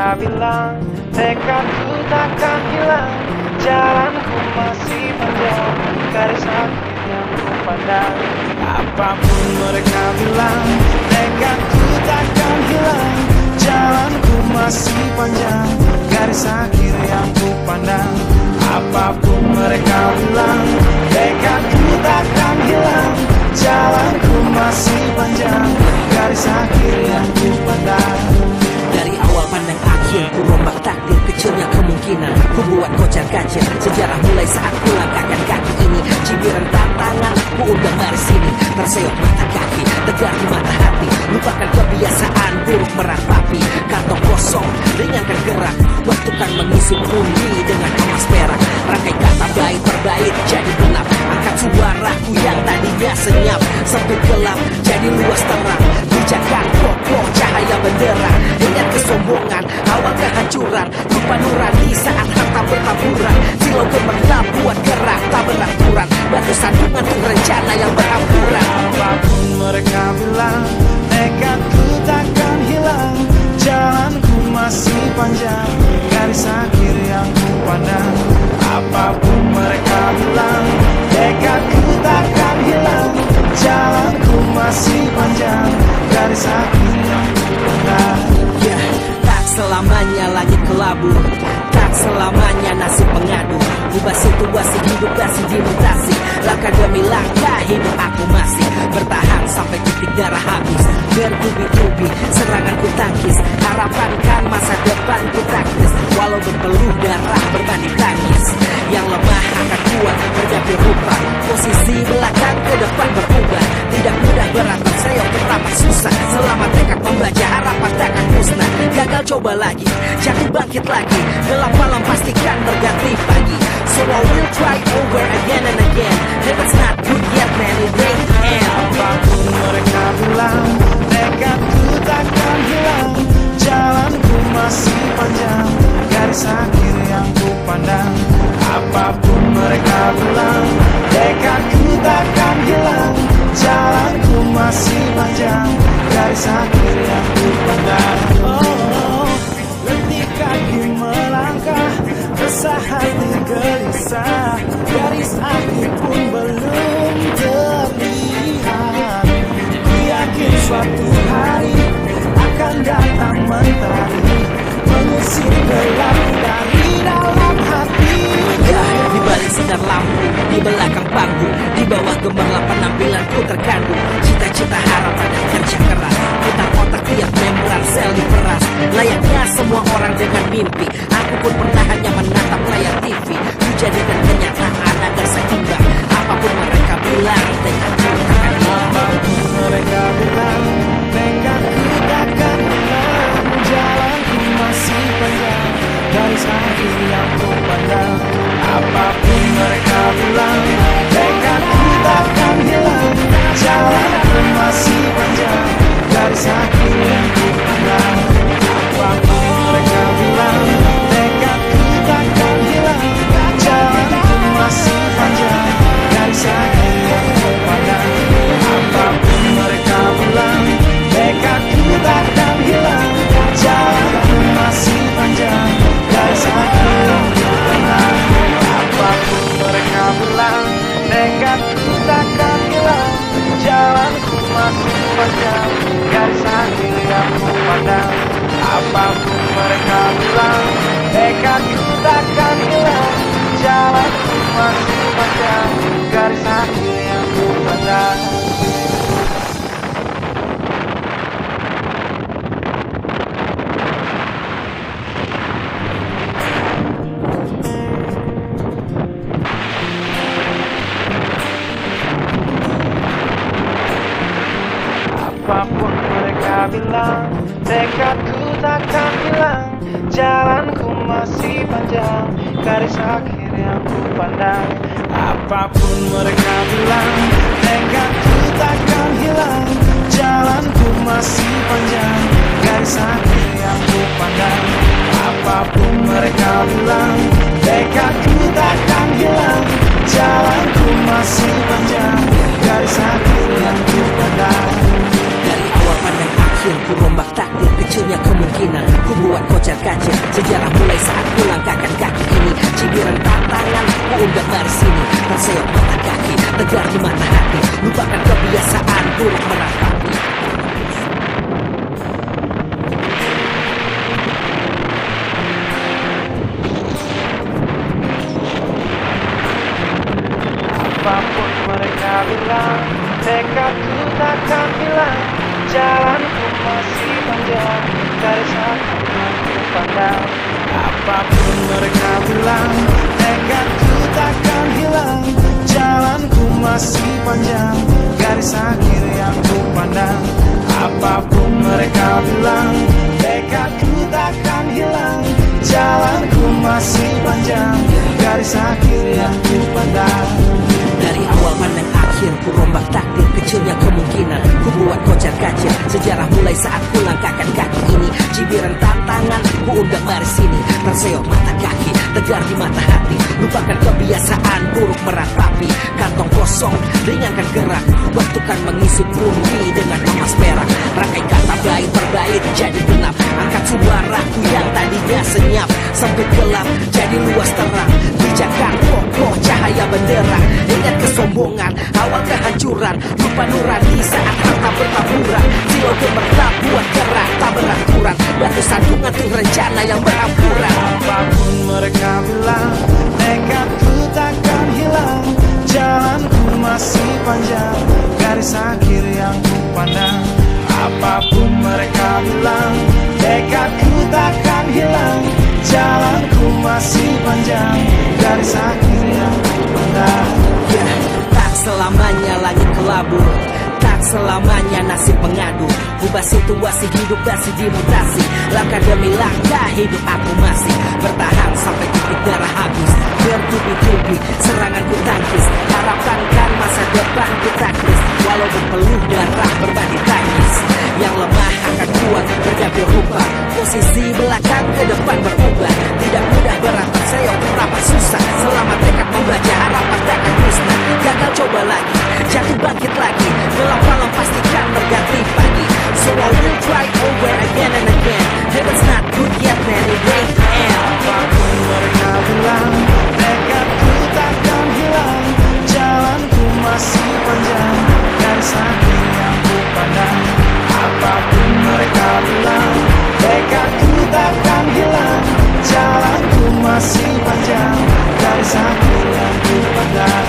mereka bilang tekadku takkan hilang, jalanku masih panjang, garis akhir yang ku pandang. Apapun mereka bilang tekadku takkan hilang, jalanku masih panjang, garis akhir yang ku pandang. Apapun mereka bilang tekadku takkan hilang, jalanku masih panjang, garis akhir yang ku pandang. Dari awal pandang akhir, ku rombak takdir, kecilnya kemungkinan ku buat kocar kacir. Sejarah mulai saat ku langkahkan kaki ini, cibiran tantangan ku undang mari sini. Terseok mata kaki, tegar di mata hati, lupakan kebiasaan buruk meratapi. Kantong kosong, ringankan gerak, waktu kan mengisi pundi dengan emas perak. Rangkai kata bait per bait jadi gelap, angkat suaraku yang tadinya senyap. Sempit gelap jadi luas terang, bijakan kokoh cahaya benderang. Ingat kesombongan, awal kehancuran, lupa nurani saat harta bertaburan. Silau gemerlap buat gerak tak beraturan, batu sandungan untuk rencana yang berampuran. Apapun mereka bilang tekadku takkan hilang, jalanku masih panjang, garis akhir yang ku pandang. Apapun mereka bilang tekadku takkan hilang, jalanku masih panjang, garis akhir yang ku pandang. Tak selamanya langit kelabu, tak selamanya nasib mengadu. Ubah situasi hidup kasih dimutasi, langkah demi langkah hidup aku masih bertahan sampai titik darah habis. Bertubi-tubi serangan ku tangkis, harapan kan masa depan ku taktis. Walau berpeluh darah berbanding tangis, yang lemah akan kuat berganti rupa. Posisi belakang ke depan berubah, tidak mudah berat terseok betapa susah. Selama tekad membaca harapan takkan musnah. Gagal coba lagi, jatuh bangkit lagi, gelap malam pastikan berganti pagi. So I will try over again and again. If it's not good yet man, it ain't the end. Apapun mereka bilang tekadku takkan hilang, jalanku masih panjang, garis akhir yang ku pandang. Apapun mereka bilang tekadku takkan hilang, jalanku masih panjang, garis akhir yang ku pandang. Oh, letih kaki melangkah, resah hati gelisah, garis akhir pun belum terlihat. Ku yakin suatu hari akan datang mentari, mengusir gelap dari dalam hati. Di balik sinar lampu, di belakang panggung, di bawah gemerlap penampilanku terkandung cita-cita, harapan dan kerja keras. Putar otak tiap membran sel diperas, layaknya semua orang dengan mimpi. Aku pun pernah hanya menatap layar TV, ku jadikan kenyataan agar seimbang. Apapun mereka bilang, tekadku takkan hilang. Apapun mereka bilang tekadku takkan hilang, jalanku masih panjang, garis akhir yang ku pandang. Apapun mereka bilang tekadku takkan hilang, jalanku masih panjang, garis akhir yang ku pandang. Apapun mereka bilang tekadku takkan hilang, jalanku masih panjang, garis akhir yang ku pandang. Apapun mereka bilang tekadku takkan hilang, jalanku masih panjang, garis akhir yang ku pandang. Apapun mereka bilang tekadku takkan hilang, jalanku masih panjang, garis akhir yang ku pandang. Apapun mereka bilang tekadku takkan hilang, jalanku masih panjang, garis akhir yang ku pandang. Apapun mereka bilang tekadku takkan hilang, jalanku masih panjang, garis akhir yang ku pandang. Apapun mereka bilang tekadku takkan hilang, jalanku masih panjang, garis akhir yang ku pandang. Apapun mereka bilang tekadku takkan hilang, jalanku masih panjang, garis akhir yang ku pandang. Dari awal pandang akhir, ku rombak takdir, kecilnya kemungkinan ku buat kocar kacir. baris ini, terseok mata kaki, tegar di mata hati. Lupakan kebiasaan buruk meratapi. Apapun mereka bilang, tekadku takkan hilang. Jalanku masih panjang, garis aku yang ku pandang. Apapun mereka bilang, tekadku takkan hilang. Jalanku masih panjang, garis akhir yang ku pandang. Apapun mereka bilang, tekadku takkan hilang. Jalanku masih panjang, garis akhir yang ku pandang. Dari awal pandang akhir, ku rombak takdir, kecilnya kemungkinan ku buat kocar kacir. Sejarah mulai saat ku langkahkan kaki ini. Cibiran tantangan, ku undang mari sini. Terseok mata kaki, tegar di mata hati. Lupakan kebiasaan buruk meratapi. Kantong kosong, ringankan gerak. Waktu kan mengisi bumi dengan emas perak. Rangkai kata bait per bait jadi genap. Angkat suaraku yang tadinya senyap, sempit gelap jadi luas terang. Bijakan kokoh cahaya benderang. Ingat kesombongan, awal kehancuran. Lupa nurani saat harta bertaburan. Silau gemerlap buat gerak tak beraturan. Batu sandungan tuh rencana yang berampuran. Apapun mereka bilang, tekadku takkan hilang. Jalanku masih panjang, garis akhir yang ku pandang. Apapun mereka bilang, tekadku takkan hilang. Jalanku masih panjang, garis akhir yang ku pandang. Ya, tak selamanya langit kelabu, tak selamanya nasib mengadu. Ubah situasi hidup masih dimutasi. Langkah demi langkah hidup aku masih bertahan sampai titik darah habis. Bertubi-tubi serangan ku tangkis. Harapkan kan masa depan ku taktis. Walau berpeluh darah berbanding tangis. Yang lemah akan kuat berganti rupa. Posisi belakang ke depan berubah. Tidak mudah berat terseok betapa susah. Selama tekad membaca harapan takkan musnah. Gagal coba lagi, jatuh bangkit lagi. Gelap malam pastikan berganti pagi. So I will try over again and again. Heaven's not good yet man, it ain't the end. Apapun mereka bilang, tekadku takkan hilang. Jalanku masih panjang, garis akhir yang ku pandang. Apapun mereka bilang, tekadku takkan hilang. Jalanku masih panjang, garis akhir yang ku pandang.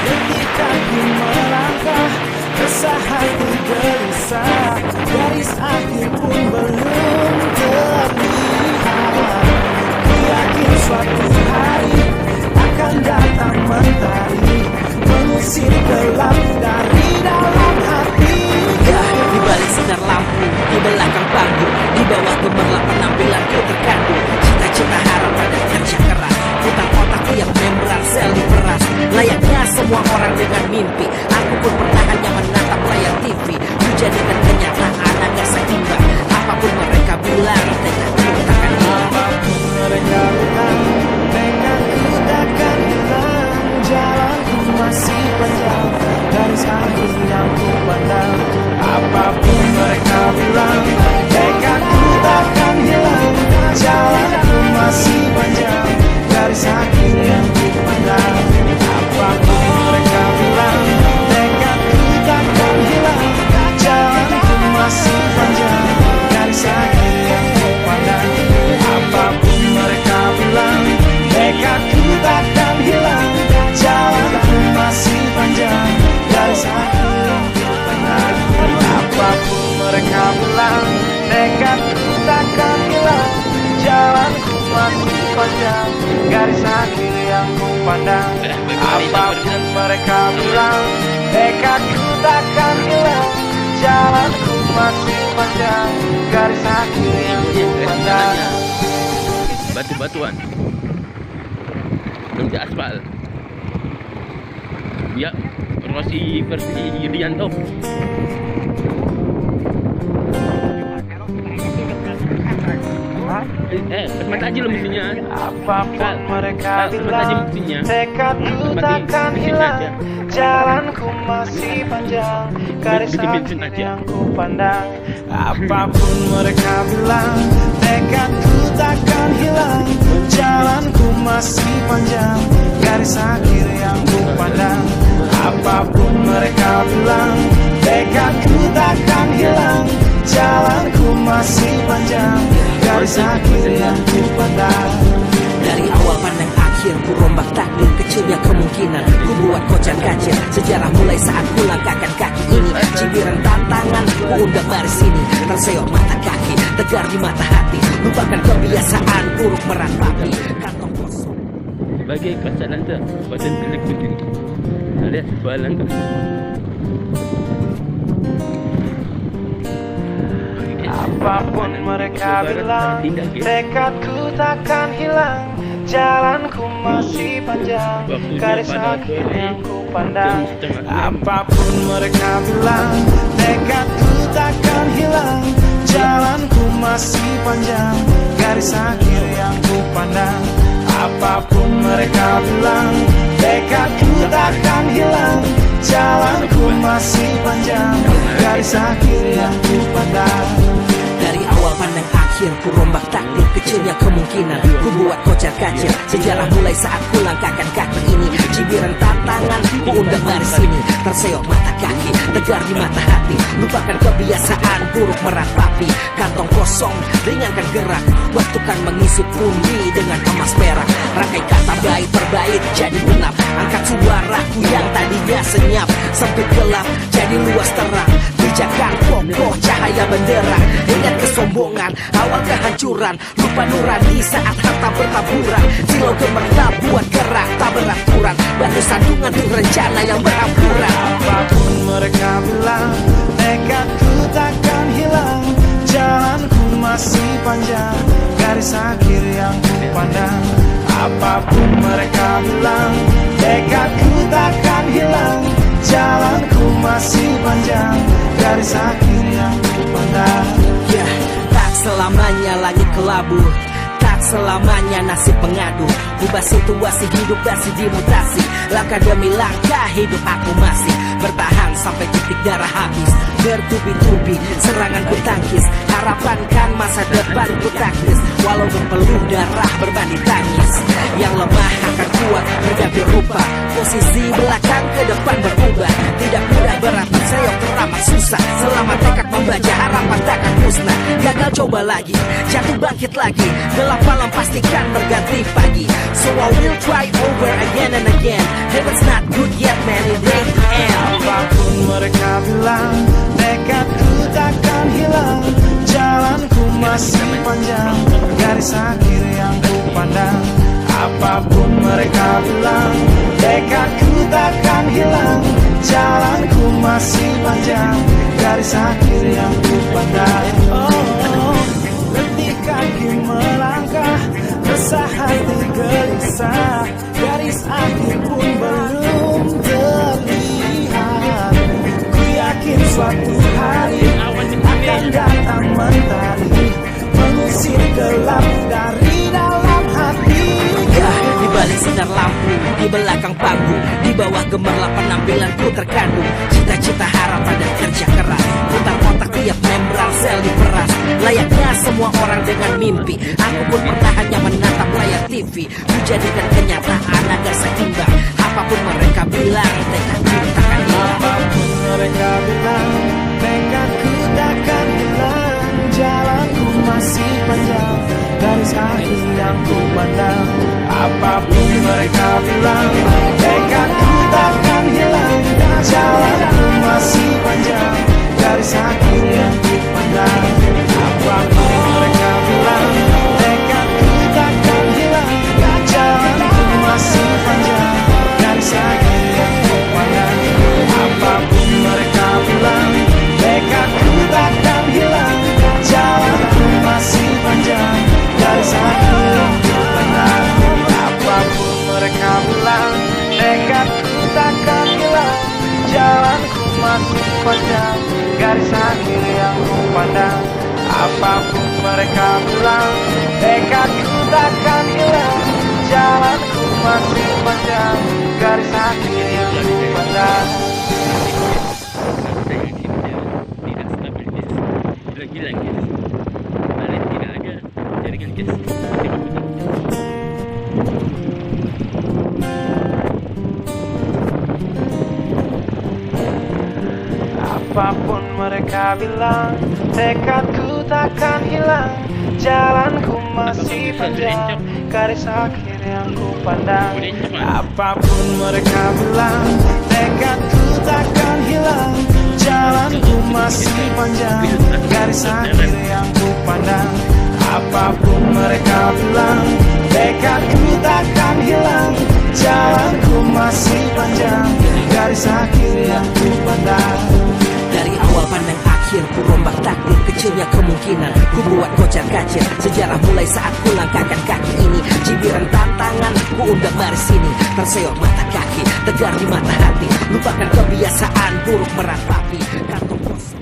Ketika ku melangkah, resah hati gelisah. Garis akhir pun belum terlihat. Ku yakin suatu hari akan datang mentari, mengusir gelap dari dalam hati. Ya, di balik sinar lampu, di belakang panggung, di bawah gemerlap penampilan ku terkandung. Cita-cita harapan dan kerja keras, putar otakku yang membran sel diperas. Layaknya semua orang dengan mimpi, aku pun pernah hanya menatap layar TV. Ku jadikan kenyataan agar seimbang. Apapun mereka bilang, tekadku takkan hilang. Apapun mereka bilang, tekadku takkan hilang. Jalanku masih panjang, garis akhir yang ku pandang. Apapun mereka bilang, tekadku takkan hilang. Jalanku masih panjang, garis akhir yang ku pandang. Apapun mereka bilang, tekadku takkan hilang. Jalanku masih panjang, garis akhir yang ku pandang. Apapun mereka bilang, tekadku takkan hilang. Jalanku masih panjang, garis akhir yang ku pandang. Apapun mereka bilang, tekadku takkan hilang. Jalanku masih panjang, garis akhir yang ku pandang. Apapun mereka bilang, tekadku takkan hilang. Jalanku masih panjang, garis akhir yang ku pandang. Batu-batuan belum di aspal ya, versi Yudianto. Mati aja lo mesinnya. Apapun mereka aja bilang, mesinnya. tekadku Mati takkan mesin hilang. aja. Jalanku masih panjang, garis Bikin akhir bensin aja. yang ku pandang. Apapun mereka bilang, tekadku takkan hilang. Jalanku masih panjang, garis akhir yang ku pandang. Apapun mereka bilang, tekadku takkan hilang. Jalanku masih panjang, garis akhir yang ku pandang. Dari awal pandang akhir, ku rombak takdir, kecilnya kemungkinan ku buat kocar kacir. Sejarah mulai saat ku langkahkan kaki ini. Cibiran tantangan, ku undang baris ini. Terseok mata kaki, tegar di mata hati. Lupakan kebiasaan buruk meratapi. Kantong kosong Sebagai pasangan tu, badan telek begini. Lihat balan tu. Apapun mereka bilang, tekadku takkan hilang. Jalanku masih panjang, garis akhir yang ku pandang. Apapun mereka bilang, tekadku takkan hilang. Jalanku masih panjang, garis akhir yang ku pandang. Apapun mereka bilang, tekadku takkan hilang. Jalanku masih panjang, garis akhir yang ku pandang. dari awal pandang akhir, ku rombak takdir, kecilnya kemungkinan ku buat kocar kacir. Sejarah mulai saat ku langkahkan kaki ini. Cibiran tantangan, ku undang baris ini. Terseok mata kaki, tegar di mata hati. Lupakan kebiasaan buruk meratapi. Kantong kosong, ringankan gerak. Waktu kan mengisi pundi dengan emas perak. Rangkai kata bait per bait jadi genap. Angkat suaraku yang tadinya senyap. Sempit gelap jadi luas terang. Pijakan kokoh cahaya benderang. Ingat kesombongan, awal kehancuran. Lupa nurani saat harta bertaburan. Silau gemerlap buat gerak tak beraturan. Batu sandungan tuh rencana yang berampuran. Apapun mereka bilang, tekadku takkan hilang. Jalanku masih panjang, garis akhir yang ku pandang. Apapun mereka bilang, tekadku takkan hilang. Jalanku masih panjang, garis akhir yang ku pandang. Ya, tak selamanya langit kelabu, tak selamanya nasib pengadu. Ubah situasi hidup masih dimutasi. Langkah demi langkah hidup aku masih bertahan sampai titik darah habis. Bertubi-tubi serangan ku tangkis. Harapan kan masa depan ku taktis. Walau berpeluh darah berbanding tangis. Yang lemah akan kuat berganti rupa. Posisi belakang ke depan berubah. Tidak mudah berat terseok teramat susah. Selama tekad membaca harapan takkan musnah. Gagal coba lagi, jatuh bangkit lagi. Gelap malam pastikan berganti pagi. So I will try over again and again. Heaven's not good yet man, it ain't the end. Apapun mereka bilang, tekadku takkan hilang. Jalanku masih panjang, garis akhir yang ku pandang. Apapun mereka bilang, tekadku takkan hilang. Jalanku masih panjang, garis akhir yang ku pandang. Oh, letih kaki melangkah, resah hati gelisah. Garis akhir pun belum terlihat. Ku yakin suatu hari akan datang mentari, mengusir gelap dari dalam hati. Ya, di balik sinar lampu, di belakang panggung, di bawah gemerlap penampilanku terkandung cita-cita, harapan dan kerja keras. Putar otak tiap membran sel diperas. Layaknya semua orang dengan mimpi, aku pun pernah hanya menatap layar TV. Ku jadikan kenyataan agar seimbang. Apapun mereka bilang, tekadku takkan hilang. Apapun mereka bilang, tekadku takkan hilang. Jalanku masih panjang, garis akhir yang ku pandang. Apapun mereka bilang, tekadku takkan hilang. Jalanku masih panjang, garis akhir yang ku pandang. Apapun mereka bilang, tekadku takkan hilang. Jalanku masih panjang, garis akhir yang ku pandang. Apapun mereka bilang, tekadku takkan hilang. Jalanku masih panjang, garis akhir yang ku pandang. Apapun mereka bilang, tekadku takkan hilang. Jalanku masih panjang, garis akhir yang ku pandang. Apapun mereka bilang, tekadku takkan hilang. Jalanku masih panjang, garis akhir yang ku pandang. Tidak stabil guys. Hilang guys. Ada tidak ada jaringan guys. mereka bilang tekadku takkan hilang, jalanku masih panjang, garis akhir yang ku pandang. Apapun mereka bilang tekadku takkan hilang, jalanku masih panjang, garis akhir yang ku pandang. Apapun mereka bilang tekadku takkan hilang, jalanku masih panjang, garis akhir yang ku pandang. Dari awal pandang akhir, ku rombak takdir, kecilnya kemungkinan ku buat kocar kacir. Sejarah mulai saat ku langkahkan kaki ini, cibiran tantangan ku undang mari sini. Terseok mata kaki, tegar di mata hati, lupakan kebiasaan buruk meratapi kantong kosong.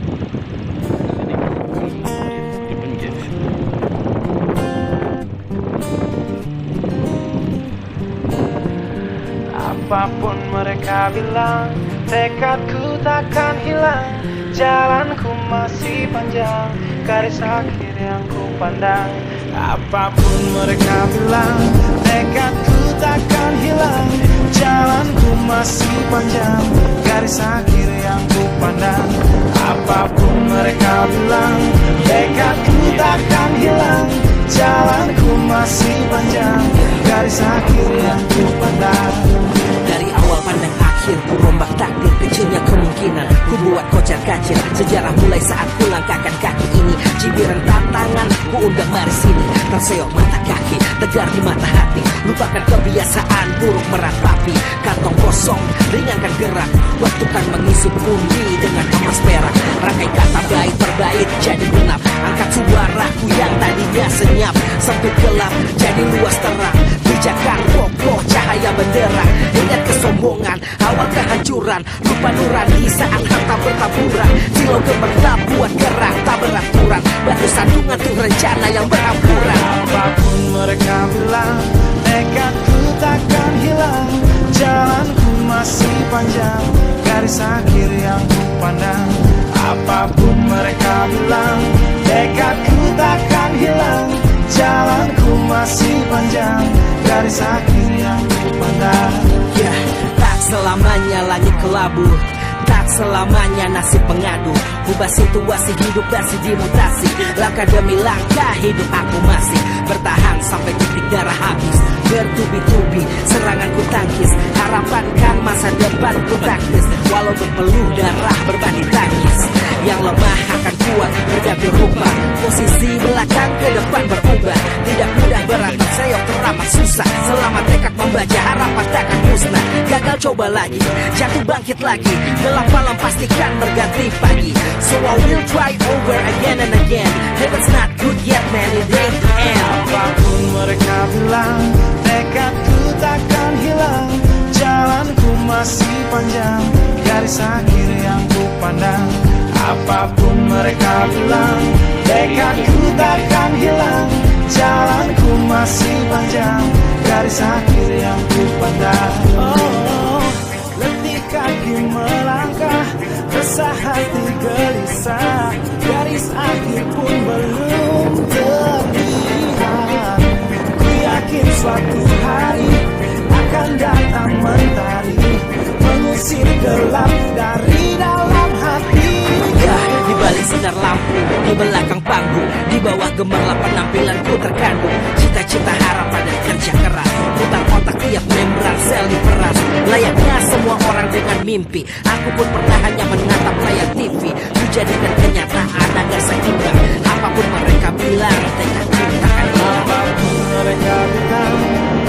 Apapun mereka bilang tekadku takkan hilang, jalanku masih panjang, garis akhir yang ku pandang. Apapun mereka bilang tekadku takkan hilang, jalanku masih panjang, garis akhir yang ku pandang. Apapun mereka bilang tekadku takkan hilang, jalanku masih panjang, garis akhir yang ku pandang. Dari awal pandang akhir, ku rombak takdir, kecilnya kemungkinan ku buat kocar kacir. Sejarah mulai saat ku langkahkan kaki ini, cibiran tantangan ku undang mari sini. Terseok mata kaki, tegar di mata hati, lupakan kebiasaan buruk meratapi kantong kosong, ringankan gerak. Waktu kan mengisi pundi dengan emas perak, rangkai kata bait per bait jadi genap. Angkat suaraku yang tadinya senyap, sempit gelap jadi luas terang. Bijakan kokoh cahaya benderang, ingat kesombongan awal kehancuran, lupa nurani saat harta bertaburan. Silau gemerlap buat gerak tak beraturan, batu sandungan tuh rencana yang berampuran. Apapun mereka bilang tekadku takkan hilang, jalanku masih panjang, garis akhir yang ku pandang. Apapun mereka bilang tekadku takkan hilang, jalanku masih panjang, garis akhir yang ku pandang. Ya, tak selamanya langit kelabu, tak selamanya nasib pengadu. Ubah situasi hidup masih dimutasi, langkah demi langkah hidup aku masih bertahan sampai titik darah habis. Bertubi-tubi serangan ku tangkis, harapan kan masa depan ku taktis. Walau berpeluh darah berbanding tangis, yang lemah akan kuat berganti rupa. Posisi belakang ke depan berubah, tidak mudah berantak seyok teramat susah. Selama tekad membaca harapan takkan musnah. Gagal coba lagi, jatuh bangkit lagi, gelap malam pastikan berganti pagi. So I will try over again and again. Heaven's not good yet man, it ain't the end. Apapun mereka bilang tekadku takkan hilang, jalanku masih panjang, garis akhir yang ku pandang. Apapun mereka bilang tekadku takkan hilang, jalanku masih panjang, garis akhir yang ku pandang. Oh, letih kaki melangkah, resah hati gelisah, garis akhir pun belum terlihat. Ku yakin suatu hari akan datang mentari, mengusir gelap dari dalam hati. Ya, di balik sinar lampu, di belakang panggung, di bawah gemerlap penampilanku terkandung cita-cita, harapan dan kerja keras. Putar otak tiap membran sel diperas, layaknya semua orang dengan mimpi. Aku pun pernah hanya menatap layar TV, ku jadikan kenyataan agar seimbang. Apapun mereka bilang, tekadku takkan hilang. Apapun mereka bilang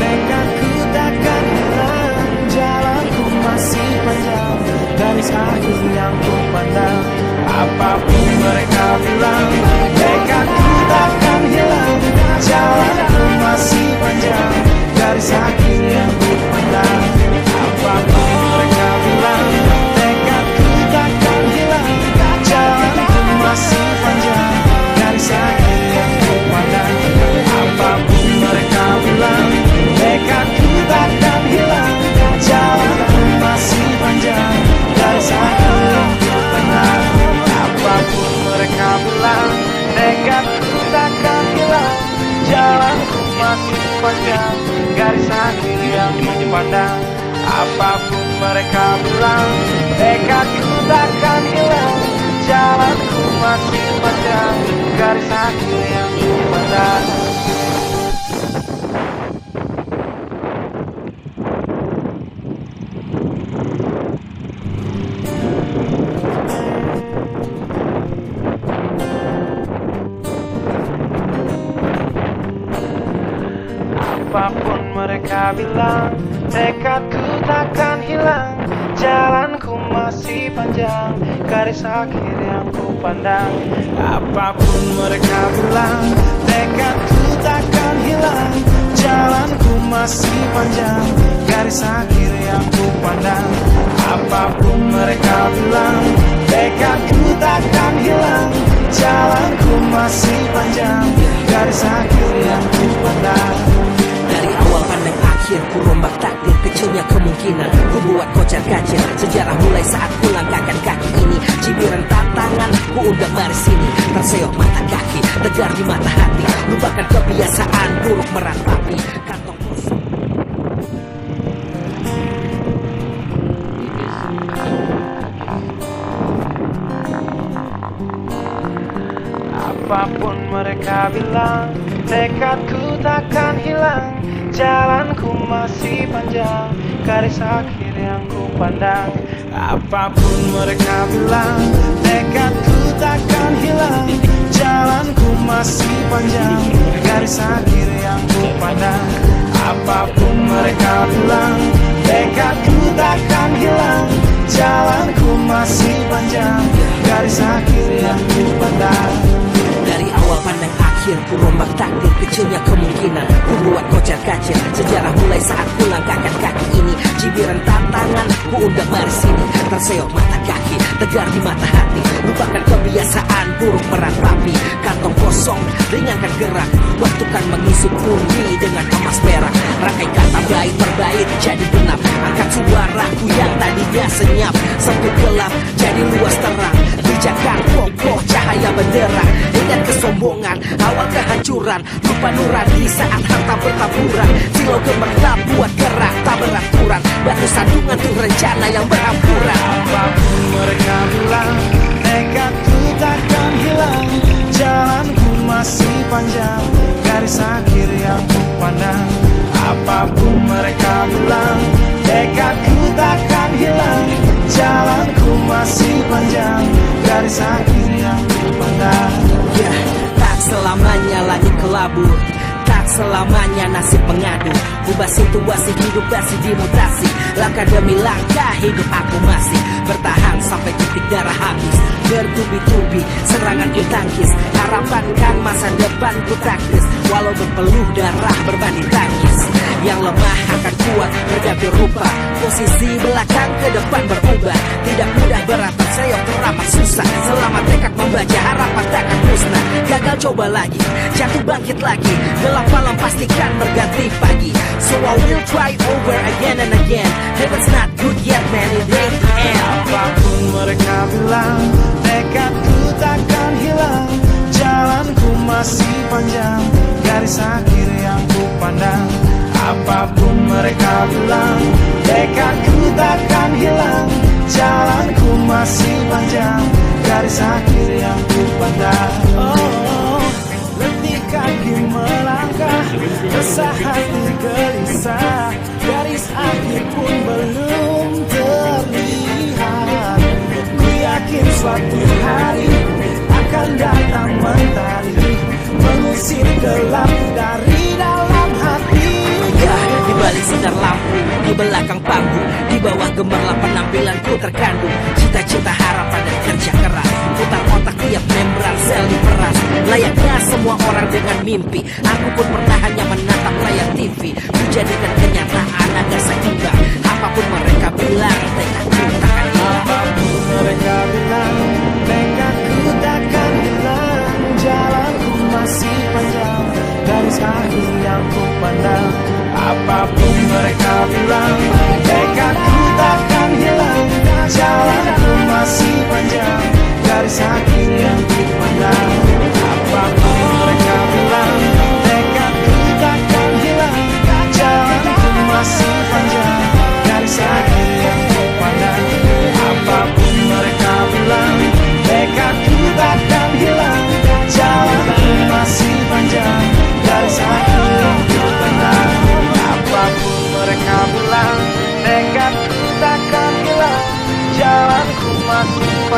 tekadku takkan hilang, jalanku masih panjang, garis akhir yang ku pandang. Apapun mereka bilang tekadku takkan hilang, jalanku masih panjang, garis akhir yang ku pandang. Apapun mereka bilang tekadku takkan hilang, jalanku masih panjang, garis akhir yang ku pandang. Apapun mereka bilang tekadku takkan hilang, jalanku masih panjang, garis akhir yang ku pandang. Apapun mereka bilang tekadku takkan hilang, jalanku masih panjang, garis akhir yang ku pandang. Apapun mereka bilang tekadku takkan hilang, jalanku masih panjang, garis akhir yang ku pandang. Apapun mereka bilang, tekadku takkan hilang. Jalanku masih panjang, garis akhir yang ku pandang. Apapun mereka bilang, tekadku takkan hilang. Jalanku masih panjang, garis akhir yang ku pandang. Apapun mereka bilang, tekadku takkan hilang. Jalanku masih panjang, garis akhir yang ku pandang. Dari awal pandang akhir ku rombak takdir, kecilnya kemungkinan ku buat kocar kacir. Sejarah mulai saat ku langkahkan kaki ini. Cibiran tantangan ku undang mari sini. Terseok mata kaki, tegar di mata hati. Lupakan kebiasaan buruk meratapi. Kantong kosong. Apapun mereka bilang, tekadku takkan hilang. Jalanku masih panjang, garis akhir yang ku pandang. Apapun mereka bilang, tekadku takkan hilang. Jalanku masih panjang, garis akhir yang ku pandang. Apapun mereka bilang, tekadku takkan hilang. Jalanku masih panjang, garis akhir yang ku pandang. Dari awal pandang akhir ku rombak takdir, kecilnya kemungkinan ku buat kocar kacir. Sejarah mulai saat ku langkahkan kaki ini. Cibiran tantangan ku undang mari sini. Terseok mata kaki, tegar di mata hati. Lupakan kebiasaan buruk meratapi. Kantong kosong, ringankan gerak. Waktu kan mengisi pundi dengan emas perak. Rangkai kata bait per bait jadi genap. Angkat suaraku yang tadinya senyap. Sempit gelap jadi luas terang. Bijakan kokoh cahaya benderang. Ingat kesombongan, awal kehancuran. Lupa nurani saat harta bertaburan. Silau gemerlap buat gerak tak beraturan. Batu sandungan tuh rencana yang berampuran. Apapun mereka bilang, tekadku takkan hilang. Jalanku masih panjang, garis akhir yang ku pandang. Apapun mereka bilang, tekadku takkan hilang. Jalanku masih panjang, garis akhir yang ku pandang. Ya, tak selamanya lagi kelabur. Tak selamanya nasib pengadu. Ubah situasi hidup masih dimutasi. Langkah demi langkah hidup aku masih bertahan sampai titik darah habis. Bertubi-tubi serangan ku tangkis. Harapan kan masa depan ku taktis. Walau berpeluh darah berbanding tangkis. Yang lemah akan kuat berganti rupa. Posisi belakang ke depan berubah. Tidak mudah berat terseok teramat susah. Selama tekad membaca harapan takkan musnah. Gagal coba lagi, jatuh bangkit lagi. Gelap malam pastikan berganti pagi. So I will try over again and again. Heaven's not good yet man, it ain't the end. Apapun mereka bilang, tekadku takkan hilang. Jalanku masih panjang, garis akhir yang ku pandang. Apapun mereka bilang, tekadku takkan hilang. Jalanku masih panjang, garis akhir yang ku pandang. Oh, letih kaki melangkah, resah hati gelisah. Garis akhir pun belum terlihat. Ku yakin suatu hari akan datang mentari, mengusir gelap dari dalam hati. Ya, di balik sinar lampu, di belakang panggung, di bawah gemerlap penampilanku terkandung cita-cita, harapan dan kerja keras. Putar otak tiap membran sel diperas. Layaknya semua orang dengan mimpi, aku pun pernah hanya menatap layar TV. Ku jadikan kenyataan agar seimbang. Apapun mereka bilang, tekadku takkan hilang. Apapun mereka bilang, tekadku takkan hilang. Jalanku masih panjang, garis akhir yang ku pandang. Apapun mereka bilang, tekadku takkan hilang. Jalanku masih panjang, garis akhir yang ku pandang. Apapun mereka bilang, tekadku takkan hilang. Jalanku masih panjang,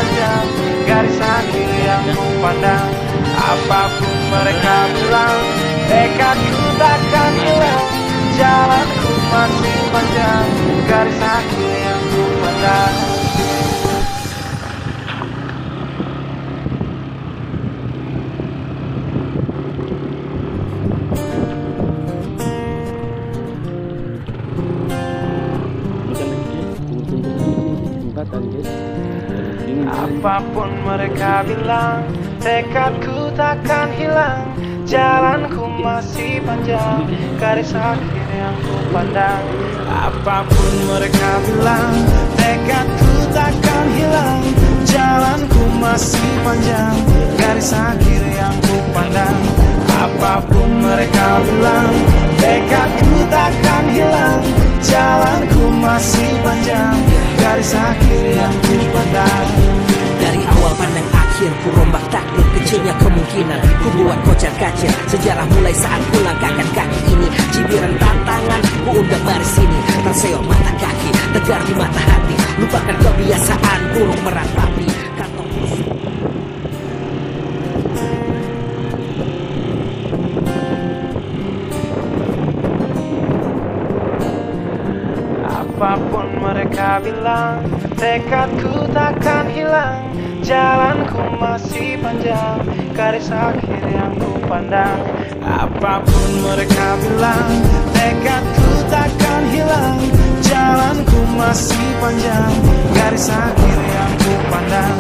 panjang, garis akhir yang ku pandang. Apapun mereka bilang, tekadku takkan hilang. Jalanku masih panjang, garis akhir yang ku pandang. Apapun mereka bilang, tekadku takkan hilang. Jalanku masih panjang, garis akhir yang ku pandang. Apapun mereka bilang, tekadku takkan hilang. Jalanku masih panjang, garis akhir yang ku pandang. Apapun mereka bilang, tekadku takkan hilang. Jalanku masih panjang, garis akhir yang ku pandang. Dari awal pandang akhir, ku rombak takdir kecilnya kemungkinan. Ku buat kocar kacir sejarah mulai saat ku langkahkan kaki ini. Cibiran tantangan, ku undang mari sini. Terseok mata kaki, tegar di mata hati. Lupakan kebiasaan burung meratapi kantong musuh. Apapun mereka bilang, tekadku takkan hilang. Jalanku masih panjang, garis akhir yang ku pandang. Apapun mereka bilang, tekadku takkan hilang. Jalanku masih panjang, garis akhir yang ku pandang.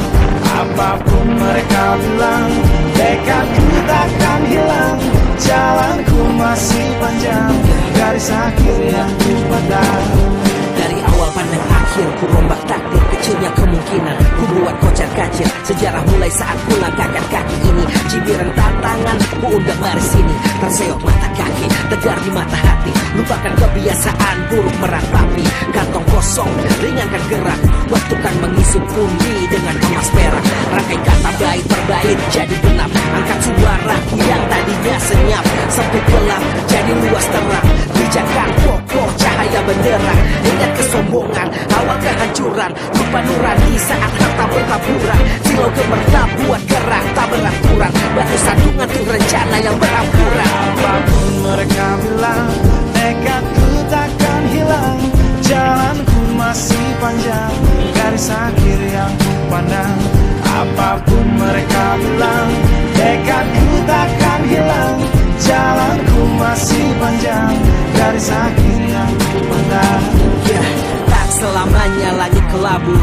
Apapun mereka bilang, tekadku takkan hilang. Jalanku masih panjang, garis akhir yang ku pandang. Dari awal pandang akhir, ku rombak takdir kecilnya kemungkinan. Ku buat kocar kacir sejarah mulai saat ku langkahkan kaki ini. Cibiran tantangan, ku undang mari sini. Terseok mata kaki, tegar di mata hati. Lupakan kebiasaan buruk meratapi kantong kosong, ringankan gerak. Waktu kan mengisi pundi dengan emas perak. Rangkai kata bait per bait jadi genap. Angkat suaraku yang tadinya senyap, sempit gelap jadi luas terang. Bijakan kokoh cahaya benderang. Ingat kesombongan, awal kehancuran. Lupa nurani saat harta bertaburan. Silau gemerlap buat gerak tak beraturan. Batu sandungan tuh rencana yang berampuran. Apapun mereka bilang, tekadku takkan hilang. Jalanku masih panjang, garis akhir yang ku pandang. Apapun mereka bilang, tekadku takkan hilang. Jalanku masih panjang, garis akhir yang ku pandang. Tak selamanya langit kelabu,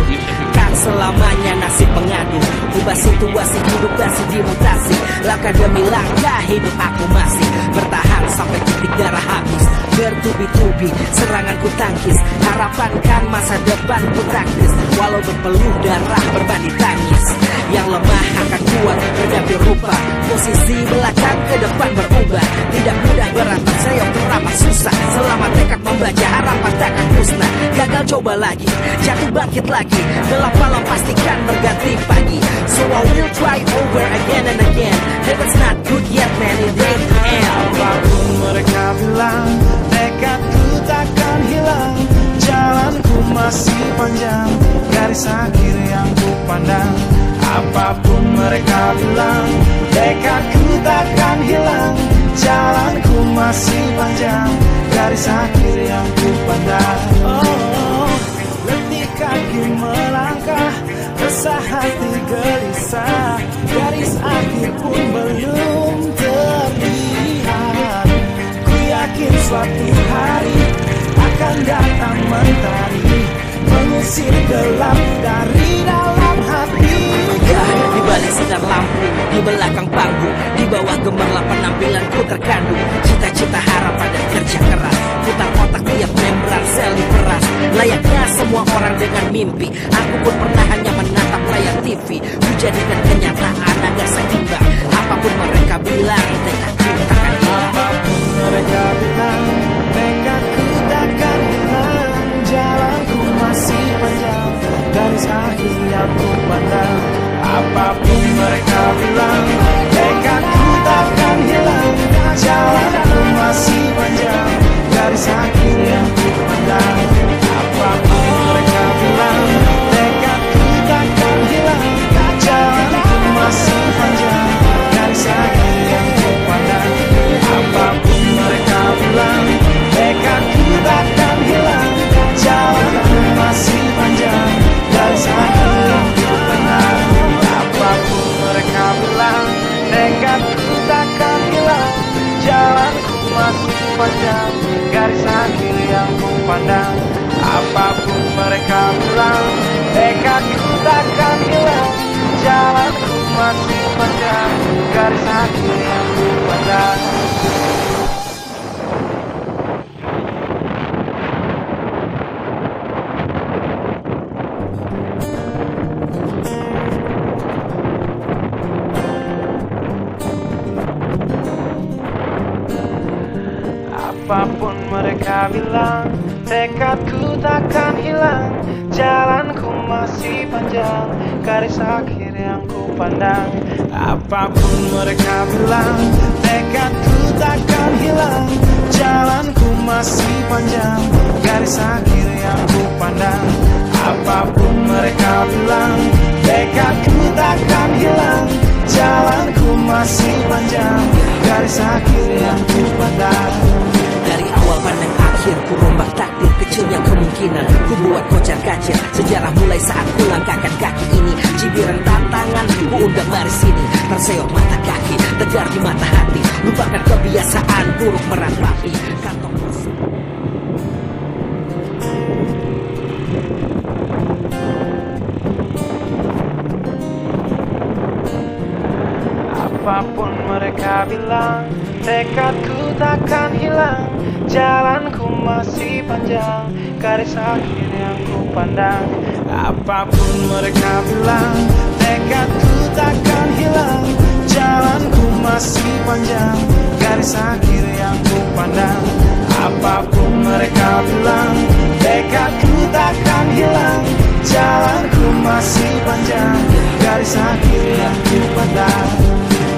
tak selamanya nasib pengadu. Ubah situasi hidup masih dimutasi. Langkah demi langkah hidup aku masih bertahan sampai titik darah habis. Bertubi-tubi serangan ku tangkis. Harapan kan masa depan ku taktis. Walau berpeluh darah berbanding tangis. Yang lemah akan kuat berganti rupa. Posisi belakang ke depan berubah. Tidak mudah beratap sayang teramat susah. Selama tekad membaca harapan takkan musnah. Gagal coba lagi, jatuh bangkit lagi. Gelap malam pastikan berganti pagi. So I will try over again and again. Heaven's not good yet man, it ain't the end. Apapun mereka bilang, tekadku takkan hilang. Jalanku masih panjang, garis akhir yang ku pandang. Apapun mereka bilang, tekadku takkan hilang. Jalanku masih panjang, garis akhir yang ku pandang. Oh, letih kaki melangkah, resah hati gelisah. Garis akhir pun belum terlihat. Ku yakin suatu hari akan datang mentari, mengusir gelap dari dalam hati. Di balik sinar lampu, di belakang panggung, di bawah gemerlap penampilanku terkandung. Cita-cita harapan dan kerja keras, putar otak tiap membran sel diperas. Layaknya semua orang dengan mimpi, aku pun pernah hanya menatap layar TV. Ku jadikan kenyataan agar seimbang. Apapun mereka bilang, tekadku takkan hilang. Apapun mereka bilang, tekadku takkan hilang. Jalanku masih panjang, garis akhir yang ku pandang. Apapun mereka bilang, tekadku takkan hilang. Jalanku masih panjang, garis akhir yang ku pandang. Apapun mereka bilang, tekadku takkan hilang. tekadku takkan hilang. Jalanku masih panjang, garis akhir yang ku pandang. Apapun mereka bilang, tekadku takkan hilang. Jalanku masih panjang, garis akhir yang ku pandang. Apapun mereka bilang, tekadku takkan hilang. Jalanku masih panjang, garis akhir yang ku pandang. Dari awal pandang akhir, ku rombak takdir kecilnya kemungkinan. Ku buat kocar kacir sejarah mulai saat ku langkahkan kaki ini. Cibiran tantangan, ku undang mari sini. Terseok mata kaki, tegar di mata hati. Lupakan kebiasaan buruk meratapi kantong kosong. Apapun mereka bilang, tekadku takkan hilang. Jalanku masih panjang, garis akhir yang ku pandang. Apapun mereka bilang, tekadku takkan hilang. Jalanku masih panjang, garis akhir yang ku pandang. Apapun mereka bilang, tekadku takkan hilang. Jalanku masih panjang, garis akhir yang ku pandang.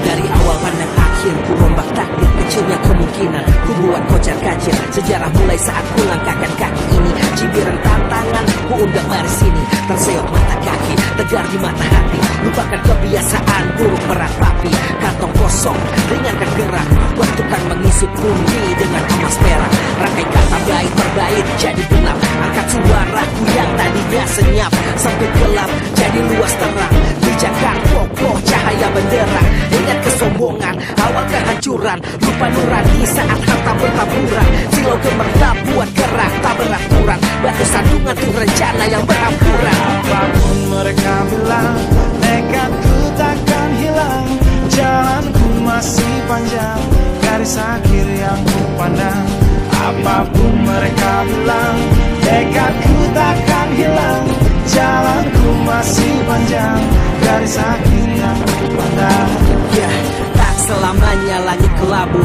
Dari awal pandang akhir, ku rombak takdir kecilnya kemungkinan. Ku buat kocar kacir sejarah mulai saat ku langkahkan kaki ini. Cibiran tantangan, ku undang mari sini. Terseok mata kaki, tegar di mata hati. Lupakan kebiasaan buruk meratapi kantong kosong, ringankan gerak. Waktu kan mengisi pundi dengan emas perak. Rangkai kata baik berbait jadi genap. Angkat suaraku yang tadinya senyap sampai gelap jadi luas terang. Bijakan kokoh cahaya benderang. Ingat kesombongan, awal kehancuran. Lupa nurani saat harta bertaburan. Silau gemerlap buat gerak tak beraturan. Batu sandungan tuh rencana yang berampuran. Apapun mereka bilang, tekadku takkan hilang. Jalanku masih panjang, garis akhir yang ku pandang. Apapun mereka bilang, tekadku takkan hilang. Jalanku masih panjang, garis akhir yang ku pandang. Ya, tak selamanya langit kelabu,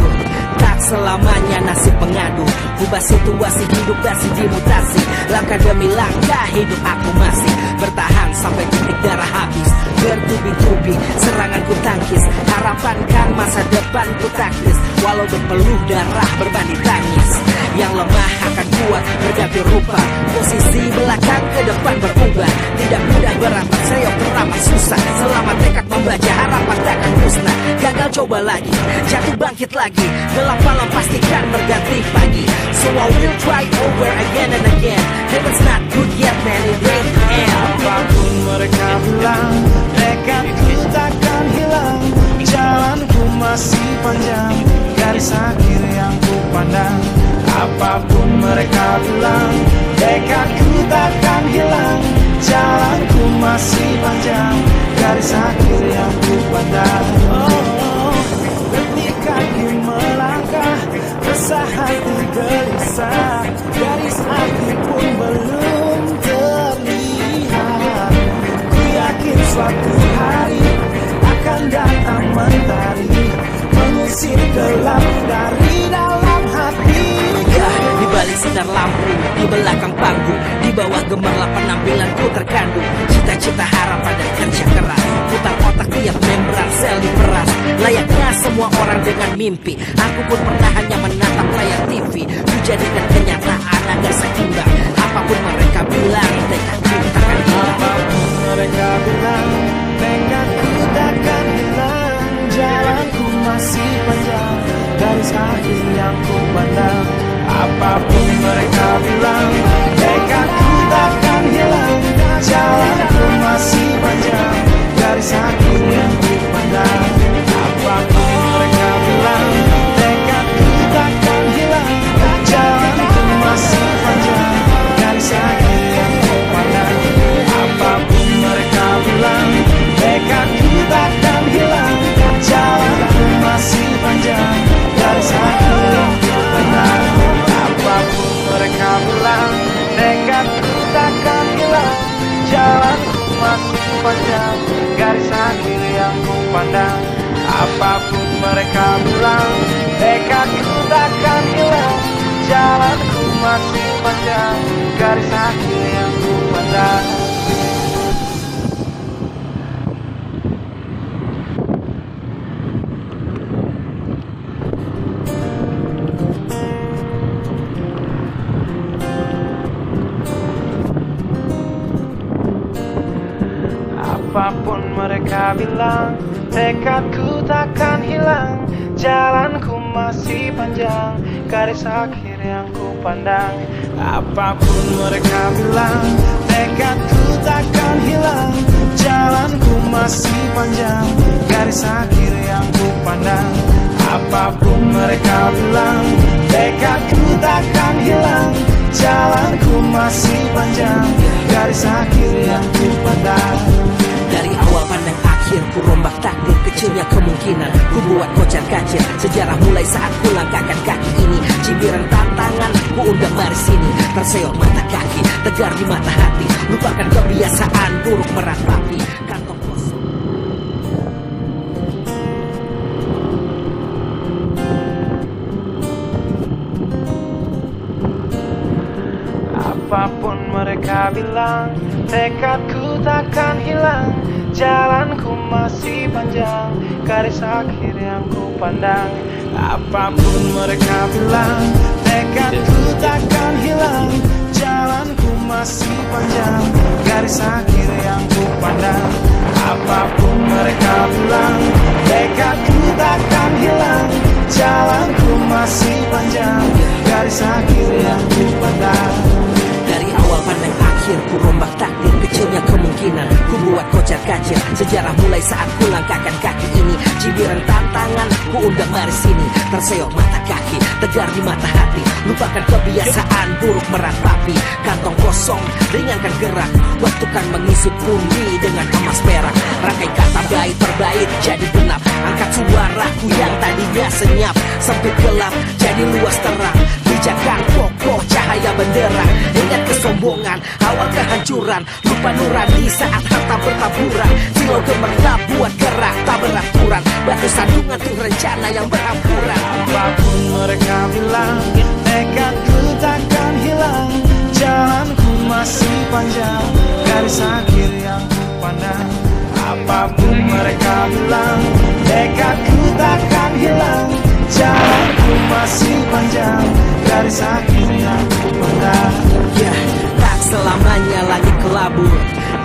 tak selamanya nasib pengadu. Ubah situasi hidup masih dimutasi. Langkah demi langkah hidup aku masih bertahan sampai titik darah habis. Bertubi-tubi serangan ku tangkis. Harapan kan masa depan ku taktis. Walau berpeluh darah berbanding tangis. Yang lemah akan kuat berganti rupa. Posisi belakang ke depan berubah. Tidak mudah berantak seyok teramat susah. Selama tekad membaca harapan takkan musnah. Gagal coba lagi, jatuh bangkit lagi. Gelap malam pastikan berganti pagi. So I will try over again and again. Heaven's not good yet man, it ain't the end. Apapun mereka bilang, tekadku takkan hilang. Jalanku masih panjang, garis akhir yang ku pandang. Apapun mereka bilang, tekadku takkan hilang. Jalanku masih panjang, garis akhir yang ku pandang. Oh, detik kaki melangkah, resah hati gelisah. Garis akhir pun belum terlihat. Ku yakin suatu hari akan datang mentari, mengusir gelap dari dalam hati. Ya, di balik sinar lampu, di belakang panggung, di bawah gemerlap penampilanku terkandung. Cita-cita harapan dan kerja keras. Putar otak tiap membran sel diperas. Layaknya semua orang dengan mimpi, aku pun pernah hanya menatap layar TV. Ku jadikan kenyataan agar seimbang. Apapun mereka bilang, tekadku takkan hilang. Apapun mereka bilang, tekadku takkan hilang. Jalanku masih panjang, garis akhir yang ku pandang. Apapun mereka bilang, tekadku takkan hilang. Jalanku masih panjang, garis akhir yang ku pandang. Apapun mereka bilang, tekadku takkan hilang. Jalanku masih panjang, garis akhir yang ku pandang. Apapun mereka bilang, tekadku takkan hilang. Jalanku masih panjang, garis akhir yang ku pandang. Apapun mereka bilang, tekadku takkan hilang. Jalanku masih panjang, garis akhir yang ku pandang. Apapun mereka bilang, tekadku takkan hilang. Jalanku masih panjang, garis akhir yang ku pandang. Apapun mereka bilang, tekadku takkan hilang. Jalanku masih panjang, garis akhir yang ku pandang. Apapun mereka bilang, tekadku takkan hilang. Jalanku masih panjang, garis akhir yang ku pandang. Apapun mereka bilang, tekadku takkan hilang. Jalanku masih panjang, garis akhir yang ku pandang. Dari awal pandang akhir, ku rombak takdir, kecilnya kemungkinan ku buat kocar kacir. Sejarah mulai saat ku langkahkan kaki ini. Cibiran tantangan, ku undang mari sini. Terseok mata kaki, tegar di mata hati. Lupakan kebiasaan buruk meratapi kantong kosong. Apapun mereka bilang, tekadku takkan hilang. Jalanku masih panjang, garis akhir yang ku pandang. Apapun mereka bilang, tekadku takkan hilang. Jalanku masih panjang, garis akhir yang ku pandang. Apapun mereka bilang, tekadku takkan hilang. Jalanku masih panjang, garis akhir yang ku pandang. Dari awal pandang akhir, ku rombak takdir, kecilnya kemungkinan ku buat kocar kacir. Sejarah mulai saat ku langkahkan kaki ini. Cibiran tantangan, ku undang mari sini. Terseok mata kaki, tegar di mata hati. Lupakan kebiasaan buruk meratapi kantong kosong, ringankan gerak. Waktu kan mengisi pundi dengan emas perak. Rangkai kata baik terbaik jadi genap. Angkat suaraku yang tadinya senyap. Sempit gelap jadi luas terang. Pijakan kokoh cahaya benderang. Ingat kesombongan, awal kehancuran. Lupa nurani saat harta bertaburan. Silau gemerlap buat gerak tak beraturan. Batu sandungan tuh rencana yang berampuran. Apapun mereka bilang, tekadku takkan hilang. Jalanku masih panjang, garis akhir yang ku pandang. Apapun mereka bilang, tekadku takkan hilang. Jalanku masih panjang, garis akhir yang ku pandang. Ya, tak selamanya lagi kelabu,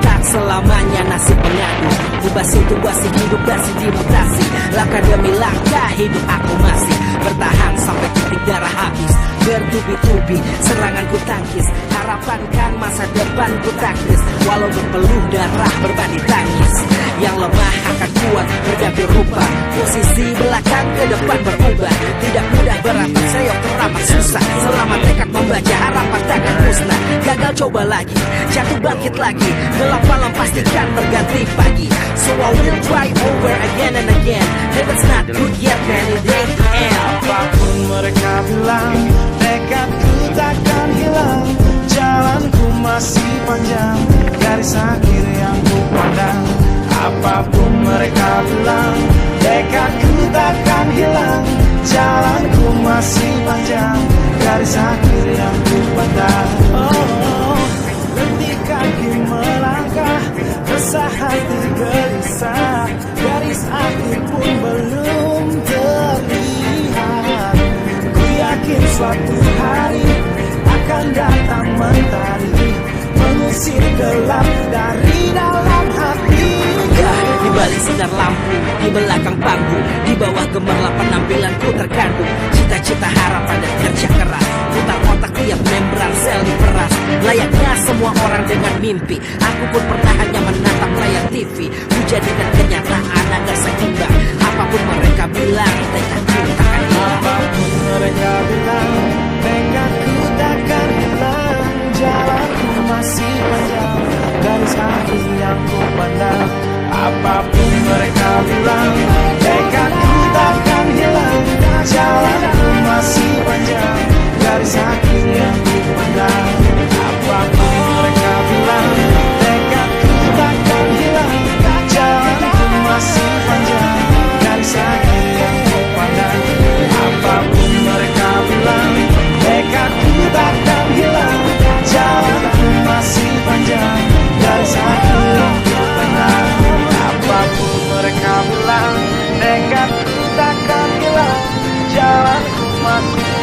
tak selamanya nasib mengadu. Ubah situasi hidup dimutasi. Langkah demi langkah hidup aku masih bertahan sampai titik darah habis. Bertubi-tubi serangan ku tangkis. Harapan kan masa depan ku taktis. Walau berpeluh darah berbanding tangis. Yang lemah akan kuat berganti rupa. Posisi belakang ke depan berubah. Tidak mudah berat terseok teramat susah. Selama tekad membaca harapan takkan musnah. Gagal coba lagi, jatuh bangkit lagi. Gelap malam pastikan berganti pagi. So I will try over again and again. If it's not good yet, man, it ain't the end. Apapun mereka bilang, tekadku takkan hilang. Jalanku masih panjang, garis akhir yang ku pandang. Apapun mereka bilang, tekadku takkan hilang. Jalanku masih panjang, garis akhir yang ku pandang. Oh, letih kaki melangkah, resah hati gelisah. Garis akhir pun belum terlihat. Ku yakin suatu hari akan datang mentari, mengusir gelap dari dalam hati. Di balik sinar lampu, di belakang panggung, di bawah gemerlap penampilanku terkandung cita-cita, harapan dan kerja keras. Putar otak tiap membran sel diperas. Layaknya semua orang dengan mimpi, aku pun pernah hanya menatap layar TV. Ku jadikan kenyataan agar seimbang. Apapun mereka bilang, tekadku takkan hilang. Apapun mereka bilang, tekadku takkan hilang. Jalanku masih panjang, garis akhir yang ku pandang. Apapun mereka bilang, tekadku takkan hilang. Jalanku masih panjang, garis akhir yang ku pandang. Apapun mereka bilang, tekadku takkan hilang. Jalanku masih panjang, garis akhir yang ku pandang. Apapun mereka bilang, tekadku takkan hilang.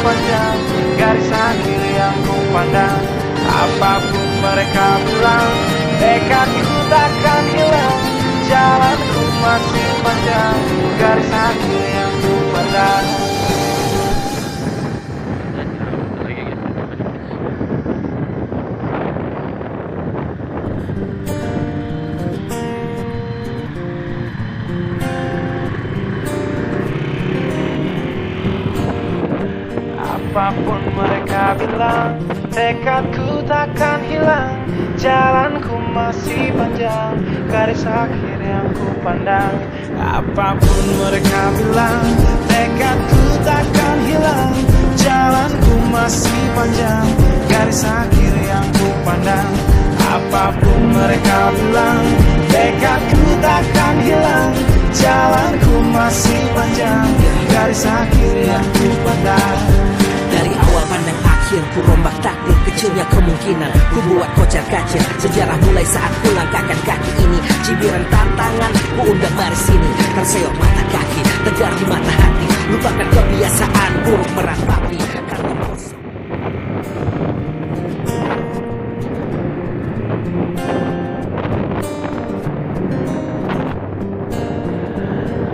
panjang, garis akhir yang ku pandang. Apapun mereka bilang, tekadku takkan hilang. Jalanku masih panjang, garis akhir yang ku pandang. Apapun mereka bilang, tekadku takkan hilang. Jalanku masih panjang, garis akhir yang ku pandang. Apapun mereka bilang, tekadku takkan hilang. Jalanku masih panjang, garis akhir yang ku pandang. Apapun mereka bilang, tekadku takkan hilang. Jalanku masih panjang, garis akhir yang ku pandang. Dari awal pandang akhir, ku rombak takdir, kecilnya kemungkinan ku buat kocar kacir. Sejarah mulai saat ku langkahkan kaki ini. Cibiran tantangan, ku undang mari sini. Terseok mata kaki, tegar di mata hati. Lupakan kebiasaan buruk meratapi. Kantong kosong.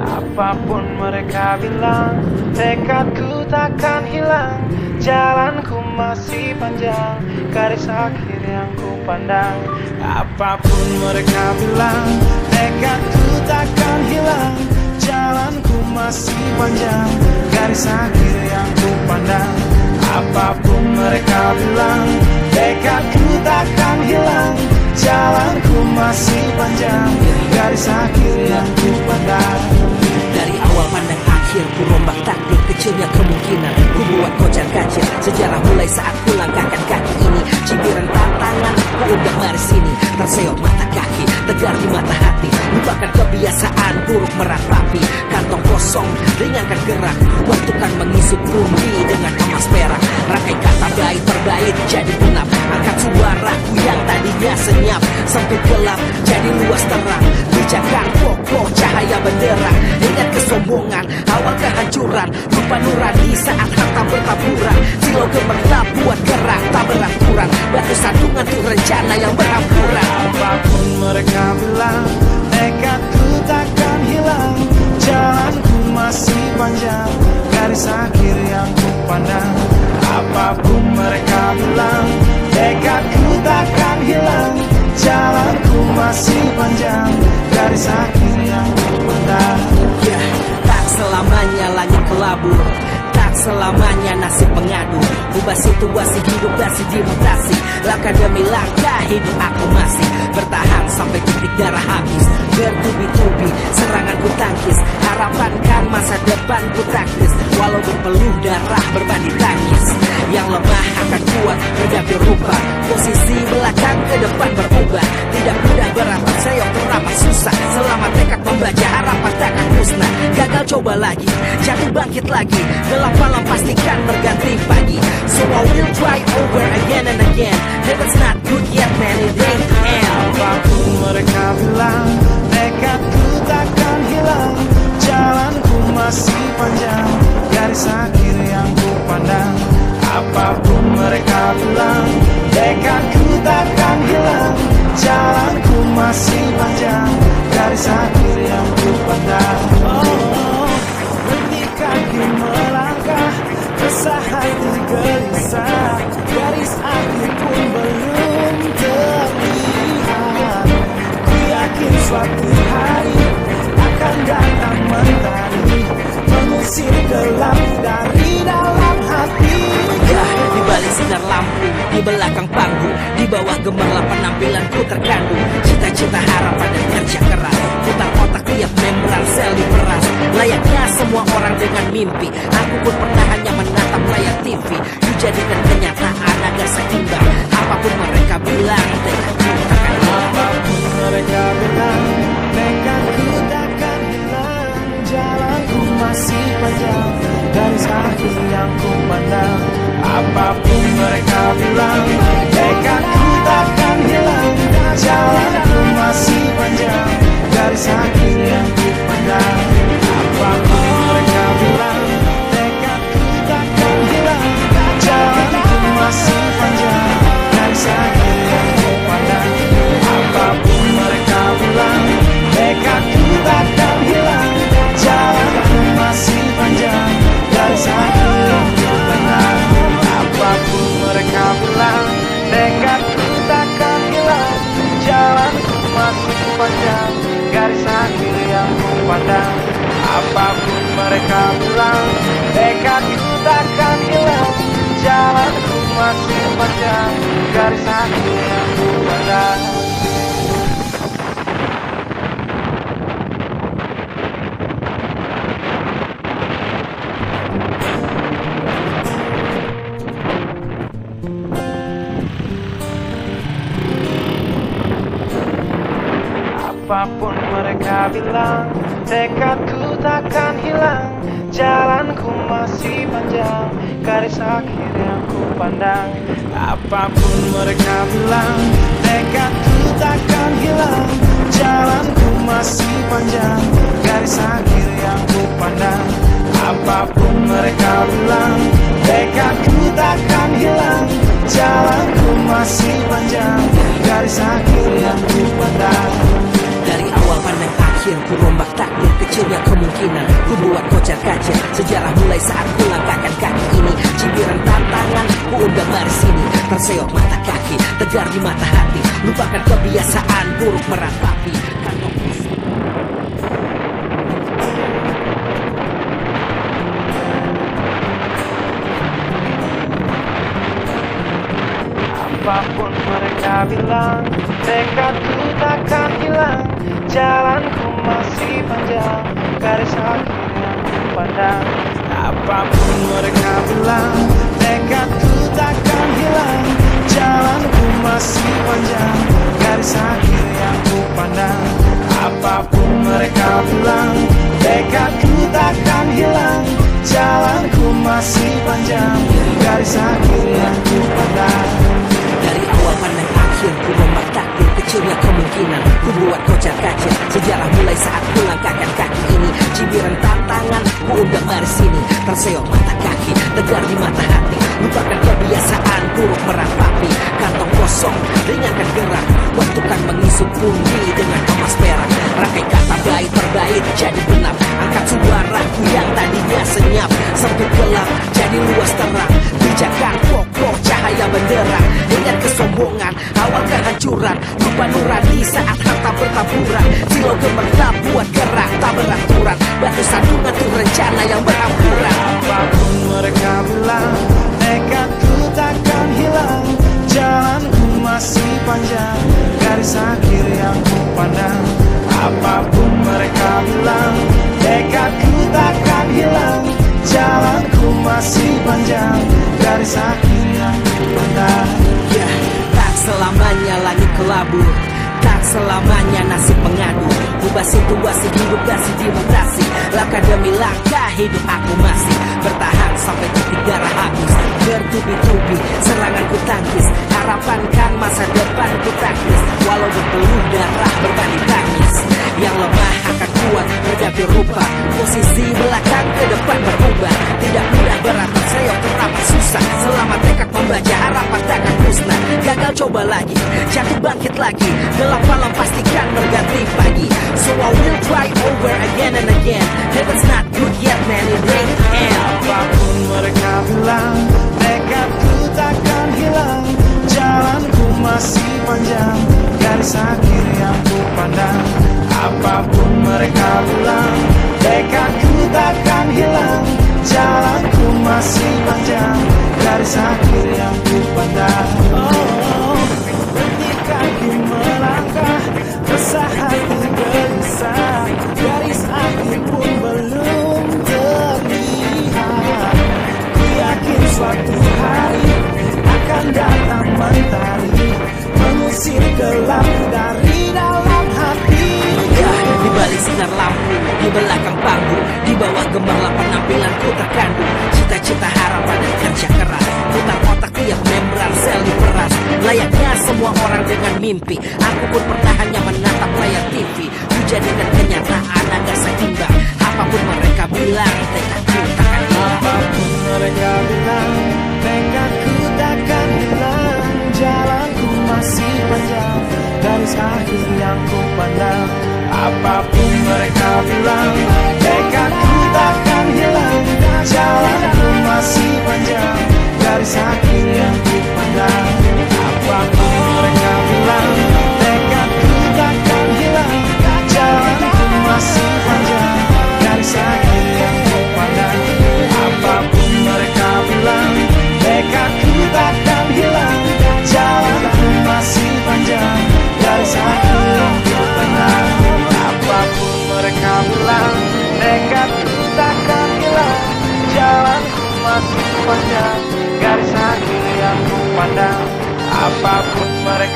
Apapun mereka bilang, tekadku takkan hilang. Jalanku masih panjang, garis akhir yang ku pandang. Apapun mereka bilang, tekadku takkan hilang. Jalanku masih panjang, garis akhir yang ku pandang. Apapun mereka bilang, tekadku takkan hilang. Jalanku masih panjang, garis akhir yang ku pandang. Dari awal pandang akhir, ku rombak takdir, kecilnya kemungkinan ku buat kocar kacir. Sejarah mulai saat ku langkahkan kaki ini. Cibiran tantangan, ku undang mari sini. Terseok mata kaki, tegar di mata hati. Lupakan kebiasaan buruk meratapi. Kantong kosong, ringankan gerak. Waktu kan mengisi bumi dengan emas perak. Rangkai kata baik terbaik jadi genap. Angkat suaraku yang tadinya senyap, sempit gelap jadi luas terang. Bijakan kokoh cahaya benderang. Ingat kesombongan, awal kehancuran. Lupa nurani saat harta bertaburan. Silau gemerlap buat gerak tak beraturan. Batu sandungan tuh rencana yang berampuran. Apapun mereka bilang, tekadku takkan hilang. Jalanku masih panjang, garis akhir yang ku pandang. Apapun mereka bilang, tekadku takkan hilang. Jalanku masih panjang, garis akhir yang ku pandang. Ya, tak selamanya langit kelabu, tak selamanya nasib mengadu. Ubah situasi hidup masih dimutasi. Langkah demi langkah hidup aku masih bertahan sampai titik darah habis. Bertubi-tubi serangan ku tangkis. Harapan kan masa depan ku taktis. Walau berpeluh darah berbanding tangis. Yang lemah akan kuat berganti rupa. Posisi belakang ke depan berubah. Tidak mudah beratap seyok teramat susah. Selama tekad membaca harapan takkan musnah. Gagal coba lagi, jatuh bangkit lagi. Gelap malam pastikan berganti pagi. So I will try over again and again. Heaven's not good yet man, it ain't the end. Apapun mereka bilang, tekadku takkan hilang. Jalanku masih panjang, garis akhir yang ku pandang. Apapun mereka bilang, tekadku takkan hilang. Jalanku masih panjang, garis akhir yang ku pandang. Oh, berhenti kaki melangkah, resah hati gelisah. Garis akhir pun belum terlihat. Ku yakin suatu hari akan datang mentari, mengusir gelap dari dalam hati. Di balik sinar lampu, di belakang panggung, di bawah gemerlap penampilanku terkandung cita-cita, harapan dan kerja keras. Putar otak tiap membran sel diperas. Layaknya semua orang dengan mimpi, aku pun pernah hanya menatap layar TV. Dijadikan kenyataan agar seimbang. Apapun mereka bilang, tekadku takkan hilang. Apapun mereka bilang, tekadku takkan hilang. Jalanku masih panjang, garis akhir yang ku pandang. Apapun mereka bilang, tekadku takkan hilang. Jalanku masih panjang, garis akhir yang ku pandang. Apapun mereka bilang, tekadku takkan hilang. panjang, garis akhir yang ku pandang. Apapun mereka bilang, tekadku takkan hilang. Jalanku masih panjang, garis akhir yang ku pandang. Apapun mereka bilang, tekadku takkan hilang. Jalanku masih panjang, garis akhir yang ku pandang. Apapun mereka bilang, tekadku takkan hilang. Jalanku masih panjang, garis akhir yang ku pandang. Apapun mereka bilang, tekadku takkan hilang. Jalanku masih panjang, garis akhir yang ku pandang. Dari awal pandang akhir, ku rombak takdir kecilnya kemungkinan. Ku buat kocar kacir sejarah mulai saat ku langkahkan kaki ini. Cibiran tantangan, ku undang mari sini. Terseok mata kaki, tegar di mata hati. Lupakan kebiasaan buruk meratapi kantong isi. Apapun mereka bilang, tekadku takkan hilang. Jalanku masih panjang, garis akhir yang ku pandang. Apapun mereka bilang, tekadku takkan hilang. Jalanku masih panjang, garis akhir yang ku pandang. Apapun mereka bilang, tekadku takkan hilang. Jalanku masih panjang, garis akhir yang ku pandang. Dari awal pandang akhir, ku rombak takdir kecilnya kemungkinan. Ku buat kocar kacir sejarah mulai saat ku langkahkan kaki ini. Cibiran tantangan, ku undang mari sini. Terseok mata kaki, tegar di mata hati. Lupakan kebiasaan buruk meratapi kantong kosong, ringankan gerak. Waktu kan mengisi pundi dengan emas perak. Rangkai kata baik berbait jadi benar. Angkat suaraku yang tadinya senyap, sempit gelap jadi luas terang. Bijakan kokoh cahaya benderang. Dengan kesombongan awal kehancuran. Lupa nurani saat harta bertaburan. Silau gemerlap buat gerak tak beraturan. Batu sandungan tuh rencana yang berampuran. Apapun mereka bilang, tekadku takkan hilang. Jalanku masih panjang, garis akhir yang ku pandang. Apapun mereka bilang, tekadku takkan hilang. Jalanku masih panjang, garis akhir yang ku pandang. Ya, tak selamanya langit kelabu, tak selamanya nasib mengadu. Ubah situasi hidup dasi dimutasi. Langkah demi langkah hidup aku masih bertahan sampai titik darah habis. Bertubi-tubi serangan ku tangkis. Harapan kan masa depan ku taktis. Walau berpeluh darah berbanding tangis. Yang lemah akan kuat berganti rupa. Posisi belakang ke depan berubah. Tidak mudah berat terseok teramat susah. Selama tekad membaca harapan takkan musnah. Gagal coba lagi, jatuh bangkit lagi. Gelap malam pastikan berganti pagi. So I will try over again and again. Heaven's not good yet man, it ain't end. Apapun mereka bilang, tekadku takkan hilang. Jalanku masih panjang, garis akhir yang ku pandang. Apapun mereka bilang, tekadku takkan hilang. Jalanku masih panjang, garis akhir yang ku pandang. Oh, berhenti kaki melangkah, resah hati gelisah. Garis akhir pun belum terlihat. Ku yakin suatu hari akan datang mentari, mengusir gelap dari dalam hati. Ya, di balik sinar lampu, di belakang panggung, di bawah gemerlap penampilanku terkandung. Cita-cita harapan dan kerja keras, putar otak tiap membran sel diperas. Layaknya semua orang dengan mimpi, aku pun pernah hanya menatap layar TV. Ku jadikan kenyataan agar seimbang. Apapun mereka bilang, tekadku takkan hilang. Apapun mereka bilang, tekadku takkan hilang. Jalanku masih panjang, garis akhir yang ku pandang. Apapun mereka bilang, tekadku takkan hilang. Jalanku masih panjang, garis akhir yang ku pandang. Apapun mereka bilang, tekadku takkan hilang.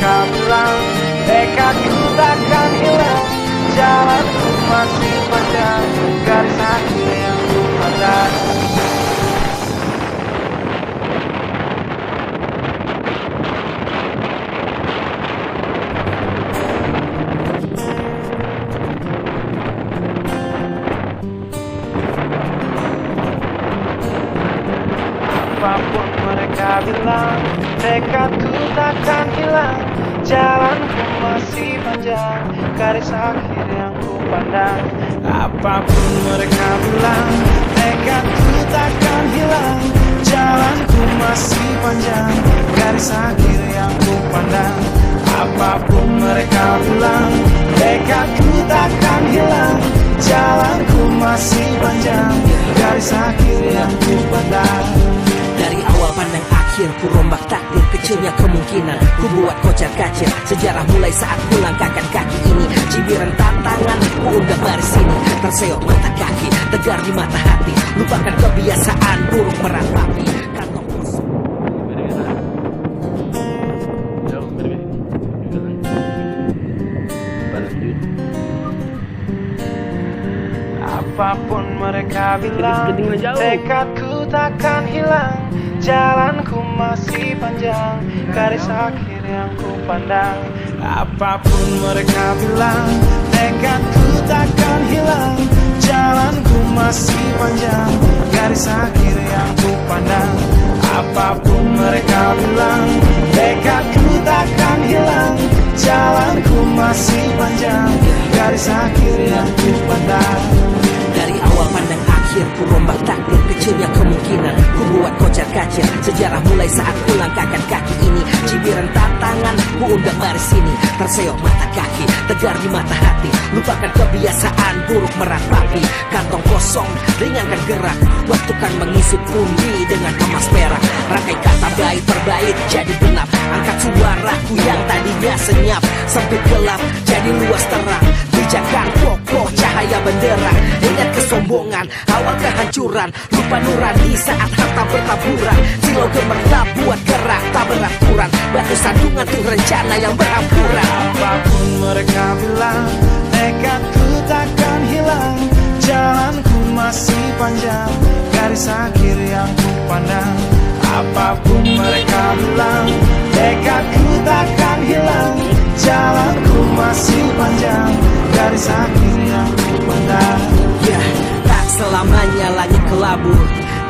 mereka bilang tekadku takkan hilang, jalanku masih panjang, garis akhir yang ku pandang. Apapun mereka bilang, tekadku takkan hilang, jalanku masih panjang, garis akhir yang ku pandang. Apapun mereka bilang, tekadku takkan hilang, jalanku masih panjang, garis akhir yang ku pandang. Apapun mereka bilang, tekadku takkan hilang, jalanku masih panjang, garis akhir yang ku pandang. Dari awal pandang akhir, ku rombak takdir, kecilnya kemungkinan ku buat kocar kacir. Sejarah mulai saat ku langkahkan kaki ini, cibiran tantangan ku undang mari sini. Terseok mata kaki, tegar di mata hati, lupakan kebiasaan buruk meratapi kantong kosong. Apapun mereka bilang, tekadku takkan hilang, jalanku masih panjang, garis akhir yang ku pandang. Apapun mereka bilang, tekadku takkan hilang, jalanku masih panjang, garis akhir yang ku pandang. Apapun mereka bilang, tekadku takkan hilang, jalanku masih panjang, garis akhir yang ku pandang. Dari awal pandang akhir, ku rombak takdir, kecilnya kemungkinan ku buat kocar kacir. Sejarah mulai saat ku langkahkan kaki ini, cibiran tantangan ku undang mari sini. Terseok mata kaki, tegar di mata hati, lupakan kebiasaan buruk meratapi kantong kosong, ringankan gerak, waktu kan mengisi pundi dengan emas perak. Rangkai kata bait per bait jadi genap, angkat suaraku yang tadinya senyap, sempit gelap jadi luas terang. Bijakan kokoh cahaya benderang, ingat kesombongan awal kehancuran, lupa nurani saat harta bertaburan. Silau gemerlap buat gerak tak beraturan, batu sandungan tuh rencana yang berhampuran. Apapun mereka bilang, tekadku takkan hilang, jalanku masih panjang, garis akhir yang ku pandang. Apapun mereka bilang, tekadku takkan hilang, jalanku masih panjang, garis akhir yang ku pandang. Ya, tak selamanya langit kelabur,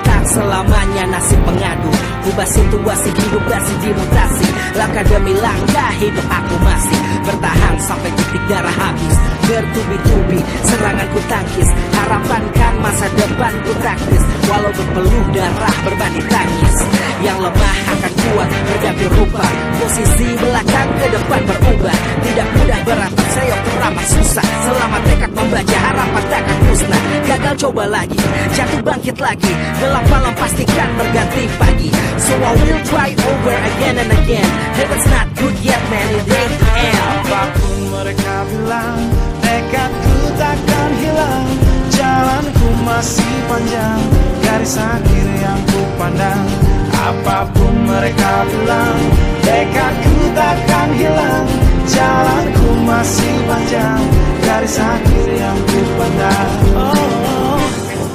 tak selamanya nasib pengadu. Ubah situasi hidup masih dimutasi, langkah demi langkah hidup aku masih bertahan sampai titik darah habis. Bertubi-tubi serangan ku tangkis, harapan kan masa depan ku taktis. Walau berpeluh darah berbanding tangis, yang lemah akan kuat berganti rupa, posisi belakang ke depan berubah. Tidak mudah beratap seyok teramat susah, selama tekad membaca harapan takkan musnah. Gagal coba lagi, jatuh bangkit lagi, gelap malam pastikan berganti pagi. So I will try over again and again, heaven's not good yet man, it ain't the end. Apapun mereka bilang, tekadku takkan hilang, jalanku masih panjang, garis akhir yang ku pandang. Apapun mereka bilang, tekadku takkan hilang, jalanku masih panjang, garis akhir yang ku pandang. Oh,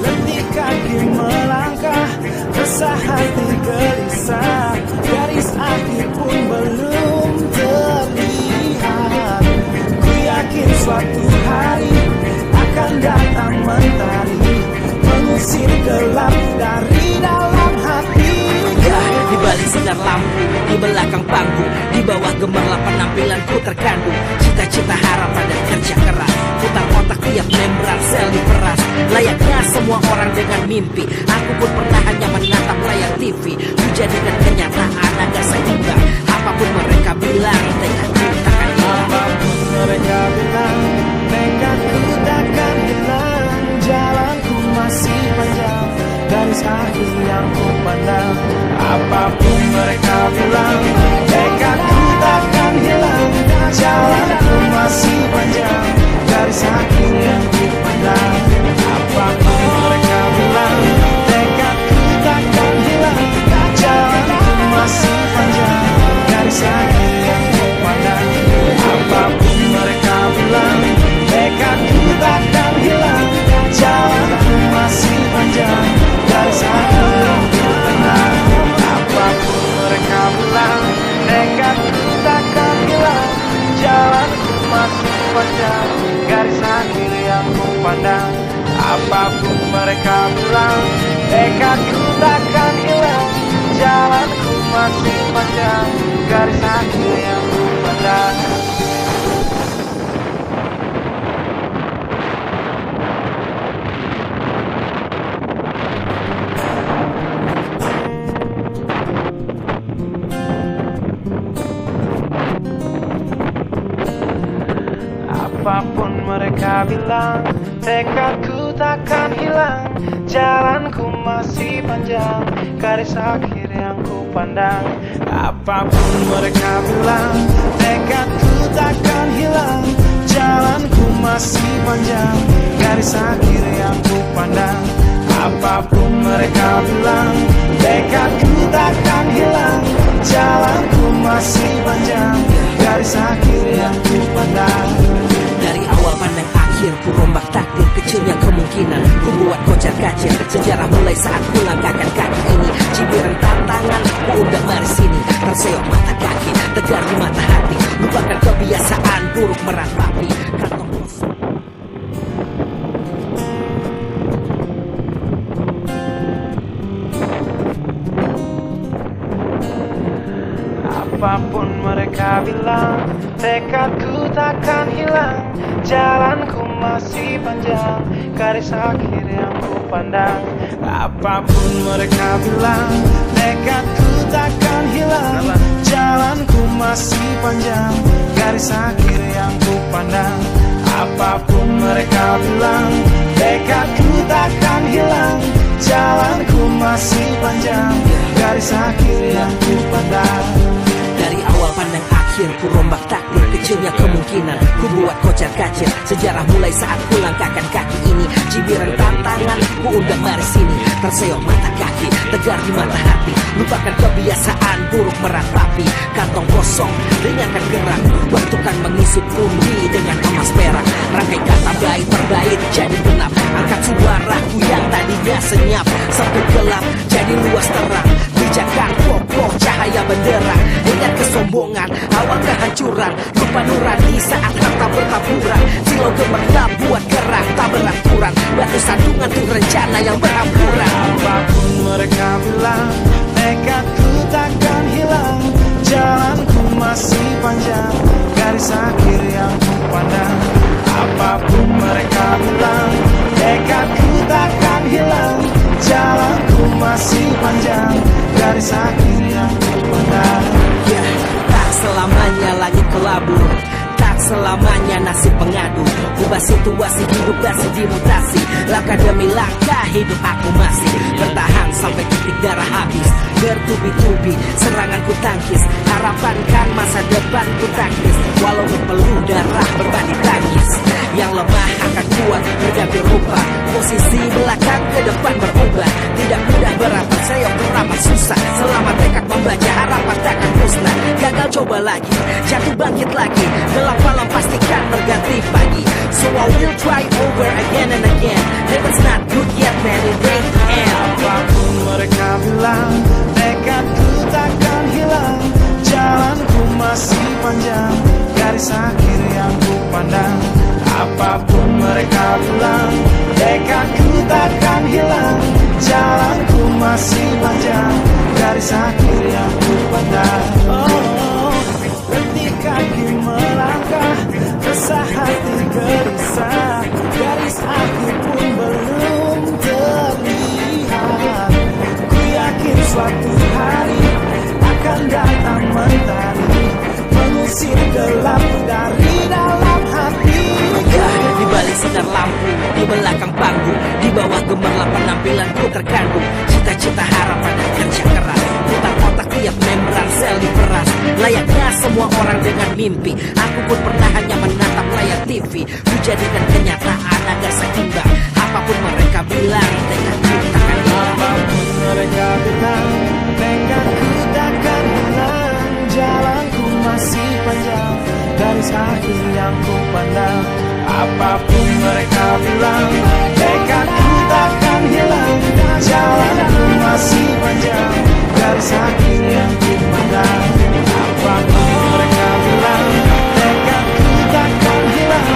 letih kaki melangkah, resah hati gelisah, garis akhir pun belum terlihat. Ku yakin suatu hari akan datang mentari, mengusir gelap dari dalam hati. Ya, di balik sinar lampu, di belakang panggung, di bawah gemerlap penampilanku terkandung cita-cita, harapan dan kerja keras. Putar otak tiap membran sel diperas, layaknya semua orang dengan mimpi. Aku pun pernah hanya menatap layar TV, ku jadikan kenyataan agar seimbang. Apapun mereka bilang, tekadku takkan hilang. Apapun mereka bilang, tekadku takkan hilang, jalanku masih panjang, garis akhir yang ku pandang. Apapun mereka bilang, tekadku takkan hilang, jalanku masih panjang, garis akhir yang ku pandang. Apapun mereka bilang, tekadku takkan hilang, jalanku masih panjang, garis akhir yang ku pandang. panjang, garis akhir yang ku pandang. Apapun mereka bilang, tekadku takkan hilang. Jalanku masih panjang, garis akhir yang ku pandang. Apapun mereka bilang, tekadku takkan hilang. Jalanku masih panjang, garis akhir yang ku pandang. Apapun mereka bilang, tekadku takkan hilang. Jalanku masih panjang, garis akhir yang ku pandang. Apapun mereka bilang, tekadku takkan hilang. Jalanku masih panjang, garis akhir yang ku pandang. Dari awal pandang akhir, ku rombak takdir kecilnya kemungkinan. Ku buat kocar kacir sejarah mulai saat ku langkahkan kaki ini. Cibiran tantangan, ku undang mari sini. Terseok mata kaki, tegar di mata hati. Lupakan kebiasaan buruk meratapi kantong kosong. Apapun mereka bilang, tekadku takkan hilang. Jalanku masih panjang, garis akhir yang ku pandang. Apapun mereka bilang, tekadku takkan hilang. Jalanku masih panjang, garis akhir yang ku pandang. Apapun mereka bilang, tekadku takkan hilang. Jalanku masih panjang, garis akhir yang ku pandang. Dari awal pandang akhir, ku rombak takdir kecilnya kemungkinan. Ku buat kocar kacir sejarah mulai saat ku langkahkan kaki ini. Cibiran tantangan, ku undang mari sini. Terseok mata kaki, tegar di mata hati. Lupakan kebiasaan buruk meratapi kantong kosong, ringankan gerak. Waktu kan mengisi pundi dengan emas perak. Rangkai kata bait per bait jadi genap. Angkat suaraku yang tadinya senyap sampai gelap jadi luas terang. Bijakan kokoh cahaya benderang. Ingat kesombongan, awal kehancuran. Lupa nurani saat harta bertaburan. Silau gemerlap buat gerak tak beraturan. Batu sandungan tuh rencana yang berampuran. Apapun mereka bilang, tekadku takkan hilang. Jalanku masih panjang, garis akhir yang ku pandang. Apapun mereka bilang, tekadku takkan hilang. Jalanku masih panjang, garis akhir yang ku pandang. Ya, tak selamanya langit kelabu, tak selamanya nasib pengadu. Ubah situasi hidup masih dimutasi. Langkah demi langkah hidup aku masih bertahan sampai titik darah habis. Bertubi-tubi serangan ku tangkis. Harapan kan masa depan ku taktis. Walau berpeluh darah berbanding tangis. Yang lemah akan kuat berganti rupa. Posisi belakang ke depan berubah. Tidak mudah berapat sayang berapat susah. Selama tekad membaca harapan takkan musnah. Gagal coba lagi, jatuh bangkit lagi. Gelap malam pastikan berganti pagi. So I will try over again and again. Heaven's not good yet man, it ain't the end. Apapun mereka bilang, tekadku takkan hilang. Jalanku masih panjang, garis akhir yang ku pandang. Apapun mereka bilang, tekadku takkan hilang. Jalanku masih panjang, garis akhir yang ku pandang. Oh, berhenti kaki melangkah, resah hati gelisah. Garis akhir pun belum terlihat. Ku yakin suatu hari akan datang mentari, mengusir gelap dari dalam hati. Ya, di balik sinar lampu, di belakang panggung, di bawah gemerlap penampilanku terkandung. Cita-cita harapan dan kerja keras, putar-otak tiap membran sel diperas. Layaknya semua orang dengan mimpi, aku pun pernah hanya menatap layar TV. Ku jadikan kenyataan agar seimbang. Apapun mereka bilang, tekadku takkan hilang. Apapun mereka bilang, tekadku takkan hilang. Jalanku masih panjang, garis akhir yang ku pandang. Apapun mereka bilang, tekadku takkan hilang. Jalanku masih panjang, garis akhir yang ku pandang. Apapun mereka bilang, tekadku takkan hilang.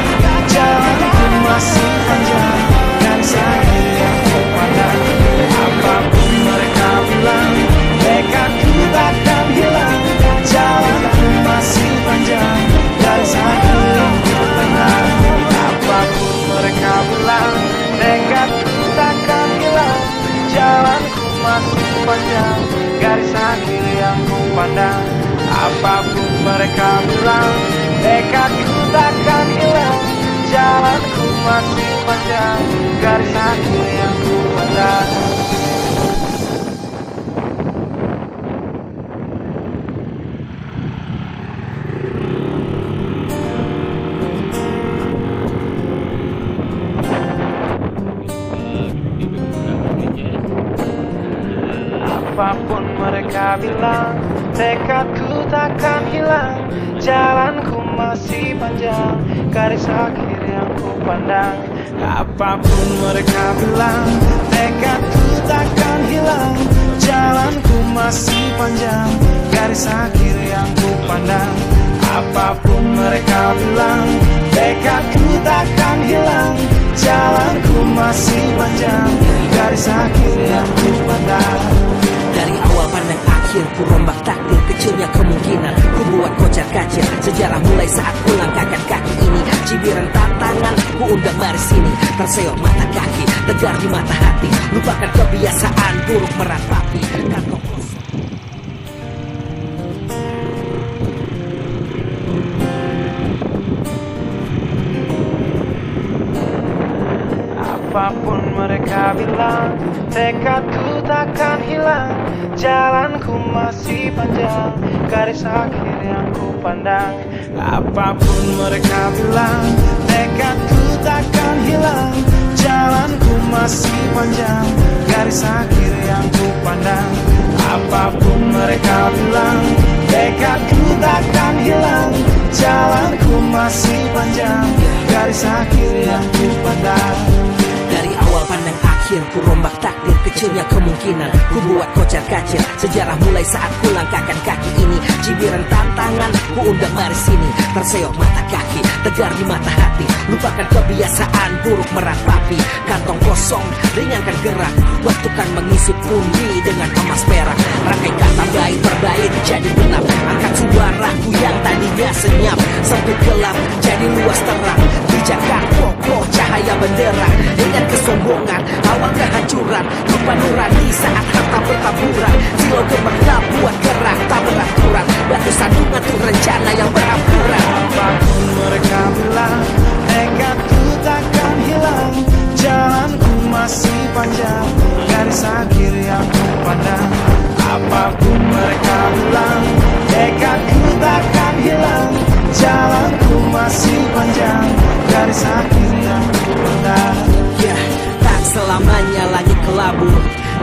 bilang, tekadku takkan hilang. Jalanku masih panjang, garis akhir yang ku pandang. Apapun mereka bilang, tekadku takkan hilang. Jalanku masih panjang, garis akhir yang ku pandang. Apapun mereka bilang, tekadku takkan hilang. Jalanku masih panjang, garis akhir yang ku pandang. Apapun mereka bilang, tekadku takkan hilang. Jalanku masih panjang, garis akhir yang ku pandang. Dari awal pandang akhir, ku rombak takdir, kecilnya kemungkinan ku buat kocar kacir. Sejarah mulai saat ku langkahkan kaki ini. Cibiran tantangan, ku undang mari sini. Terseok mata kaki, tegar di mata hati. Lupakan kebiasaan buruk meratapi kantong kosong. Apapun mereka bilang, tekadku takkan hilang. Jalanku masih panjang, garis akhir yang ku pandang. Apapun mereka bilang, tekadku takkan hilang. Jalanku masih panjang, garis akhir yang ku pandang. Apapun mereka bilang, tekadku takkan hilang. Jalanku masih panjang, garis akhir yang ku pandang. Dari awal pandang akhir, ku rombak takdir, kecilnya kemungkinan ku buat kocar kacir. Sejarah mulai saat ku langkahkan kaki ini. Cibiran tantangan, ku undang mari sini. Terseok mata kaki, tegar di mata hati. Lupakan kebiasaan buruk meratapi kantong kosong, ringankan gerak. Waktu kan mengisi pundi dengan emas perak. Rangkai kata baik berbait jadi genap. Angkat suaraku yang tadinya senyap, sempit gelap jadi luas terang. Bijakan kokoh cahaya benderang. Ingat kesombongan, awal kehancuran. Lupa nurani saat harta bertaburan. Silau gemerlap buat gerak tak beraturan. Batu sandungan tuh rencana yang berampuran. Apapun mereka bilang, tekadku takkan hilang. Jalanku masih panjang, garis akhir yang ku pandang. Apapun mereka bilang, tekadku takkan hilang. Jalanku masih panjang, garis akhir yang ku pandang. Ya, tak selamanya langit kelabu,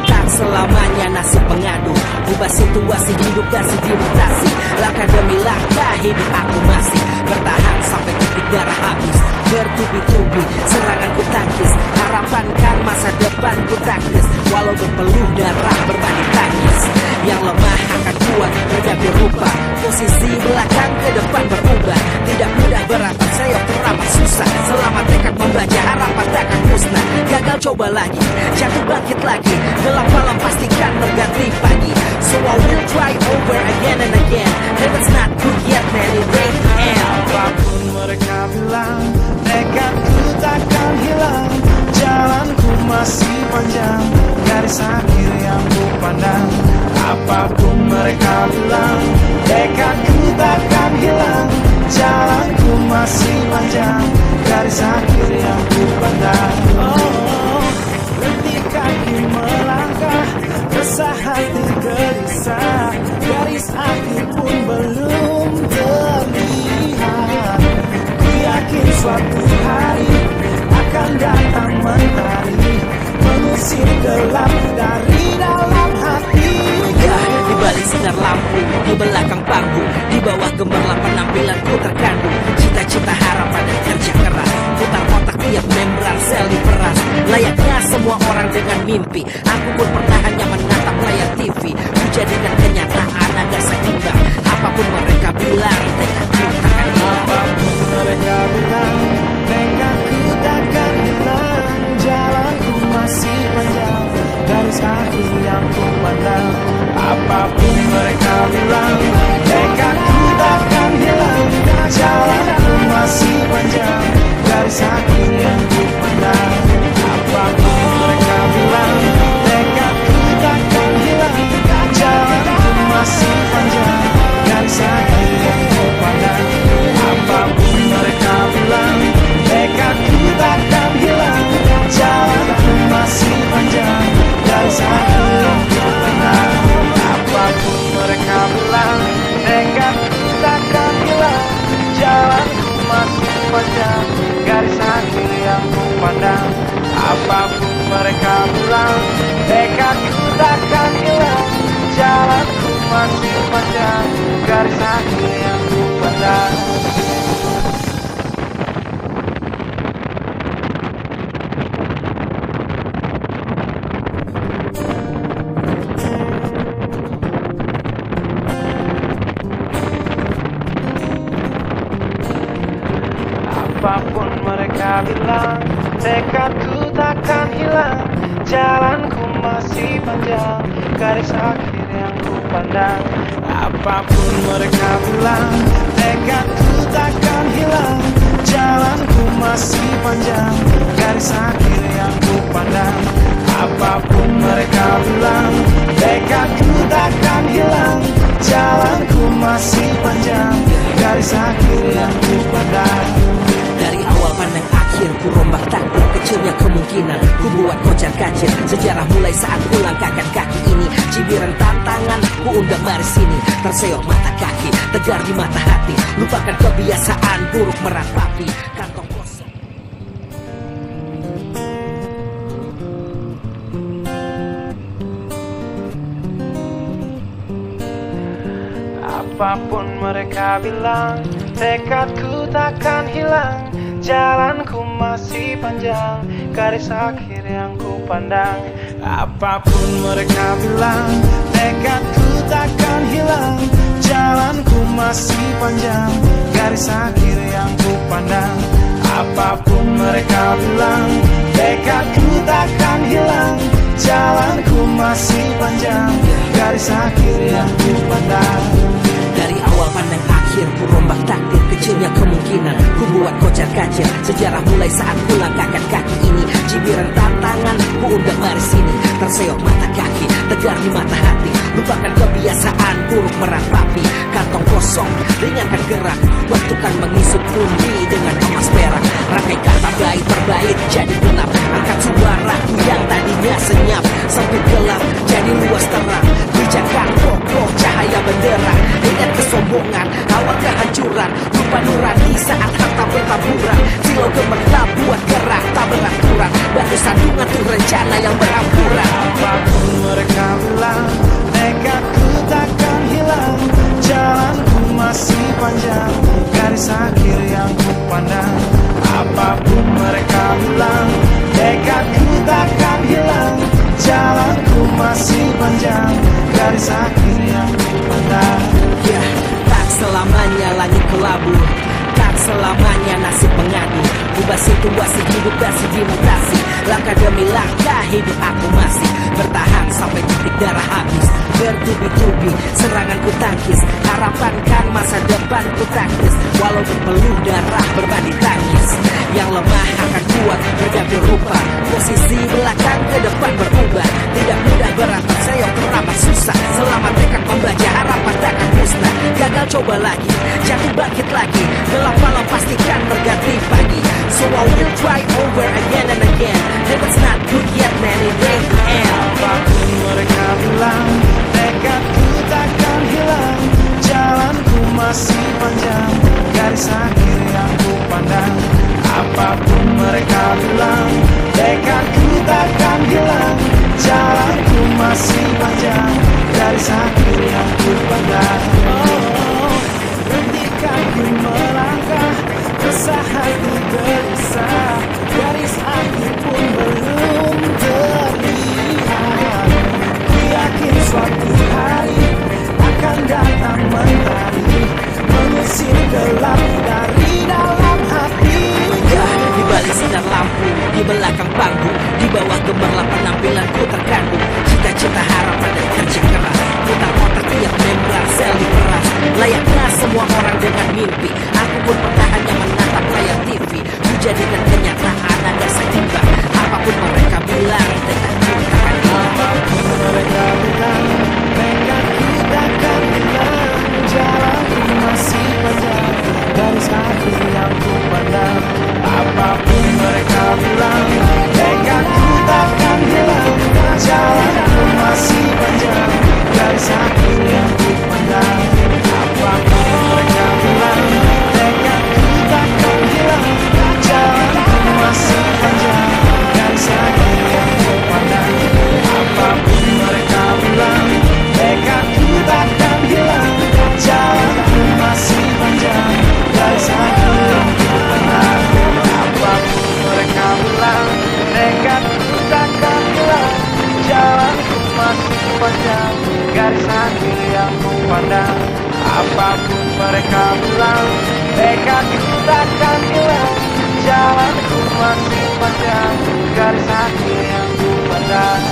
tak selamanya nasib pengadu. Ubah situasi hidup kasih dimutasi. Langkah demi langkah hidup aku masih bertahan sampai titik darah habis. Bertubi-tubi serangan ku tangkis. Harapan kan masa depan ku taktis. Walau berpeluh darah berbanding tangis. Yang lemah akan kuat berganti rupa. Posisi belakang ke depan berubah. Tidak mudah beratap sayap teramat susah. Selama tekad membaca harapan takkan musnah. Gagal coba lagi, jatuh bangkit lagi. Gelap malam pastikan mengganti pagi. So I will try over again and again. If it's not good yet man it ain't the end. Apapun mereka bilang, tekadku takkan hilang. Jalanku masih panjang, garis akhir yang ku pandang. Apapun mereka bilang, tekadku takkan hilang. Jalanku masih panjang, garis akhir yang ku pandang. Oh, berhenti kaki melangkah, resah hati gelisah. Garis akhir pun belum terlihat. Ku yakin suatu hari akan datang mentari, mengusir gelap dari dalam hati. Ya, di balik sinar lampu, di belakang panggung, di bawah gemerlap penampilanku terkandung. Cita-cita harapan dan kerja keras, putar otak tiap membran sel diperas. Layaknya semua orang dengan mimpi, aku pun pernah hanya menatap layar TV. Ku jadikan kenyataan agar seimbang. Apapun mereka bilang, tekadku takkan hilang. Apapun mereka bilang, tekadku takkan hilang. Jalanku masih panjang, garis akhir yang ku pandang. Apapun mereka bilang, tekadku takkan hilang. Jalanku masih panjang, garis akhir yang ku pandang. Apapun mereka bilang, tekadku takkan hilang. Jalanku masih panjang, garis akhir yang ku pandang. mereka bilang tekadku takkan hilang, jalanku masih panjang, garis akhir yang ku pandang. Apapun mereka bilang, tekadku takkan hilang, jalanku masih panjang, garis akhir yang ku pandang. Apapun mereka bilang, tekadku takkan hilang, jalanku masih panjang, garis akhir yang ku pandang. Apapun mereka bilang, tekadku takkan hilang, jalanku masih panjang, garis akhir yang ku pandang. Dari awal pandang akhir, ku rombak takdir, kecilnya kemungkinan ku buat kocar kacir. Sejarah mulai saat ku langkahkan kaki ini, cibiran tantangan ku undang mari sini. Terseok mata kaki, tegar di mata hati, lupakan kebiasaan buruk meratapi kantong kosong. Apapun mereka bilang, tekadku takkan hilang, jalanku masih panjang, garis akhir yang ku pandang. Apapun mereka bilang, tekadku takkan hilang, jalanku masih panjang, garis akhir yang ku pandang. Apapun mereka bilang, tekadku takkan hilang, jalanku masih panjang, garis akhir yang ku pandang. Dari awal pandang akhir, ku rombak takdir, kecilnya kemungkinan ku buat kocar kacir. Sejarah mulai saat ku langkahkan kaki ini, cibiran tantangan ku undang mari sini. Terseok mata kaki, tegar di mata hati, lupakan kebiasaan buruk meratapi kantong kosong, ringankan gerak, waktu kan mengisuk pundi dengan emas perak. Rangkai kata baik terbaik jadi gelap, angkat suaraku yang tadinya senyap, sempit gelap jadi luas terang. Bijakan kokoh cahaya benderang, ingat kesombongan, awal kehancuran, lupa nurani saat harta bertaburan. Silau gemerlap buat gerak tak beraturan, batu sandungan tuh rencana yang berampuran. Apapun mereka bilang, tekadku takkan hilang, jalanku masih panjang, garis akhir yang ku pandang. Apapun mereka bilang, tekadku takkan hilang, jalanku masih panjang, garis akhir yang ku pandang. Ya, tak selamanya langit kelabu, tak selamanya nasib mengadu. Ubah situasi hidup masih dimutasi, langkah demi langkah hidup aku masih bertahan sampai titik darah habis. Bertubi-tubi serangan ku tangkis, harapan kan masa depan ku taktis. Walau berpeluh darah berbanding tangkis, yang lemah akan kuat berganti rupa. Posisi belakang ke depan berubah, tidak mudah berat terseok teramat susah. Selama tekad membaca harapan takkan musnah. Gagal coba lagi, jatuh bangkit lagi, gelap malam pastikan berganti pagi. So I will try over again and again. If it's not good yet man, it ain't the end. Apapun mereka bilang, tekadku takkan hilang, jalanku masih panjang, garis akhir yang ku pandang. Apapun mereka bilang, tekadku takkan hilang, jalanku masih panjang, garis akhir yang ku pandang. Oh, ketika ku melangkah, resah hati gelisah, garis akhir pun belum terlihat. Ku yakin suatu hari akan datang mentari, mengusir gelap dari dalam hati. Di balik sinar lampu, di belakang panggung, di bawah gemerlap penampilanku terkandung cita-cita, harapan dan kerja keras. Putar otak tiap membran sel diperas, layaknya semua orang dengan mimpi. Aku pun pernah hanya menatap layar TV, ku jadikan kenyataan agar seimbang. Apapun mereka bilang, tekadku takkan hilang. Apapun mereka bilang, tekadku takkan hilang, jalanku masih panjang, garis akhir yang ku pandang. Apapun mereka bilang, tekadku takkan hilang, jalanku masih panjang, garis akhir yang ku pandang. Apapun mereka bilang, tekadku takkan hilang, jalanku masih panjang, garis akhir yang ku pandang. takkan hilang, jalanku masih panjang, garis akhir yang ku pandang.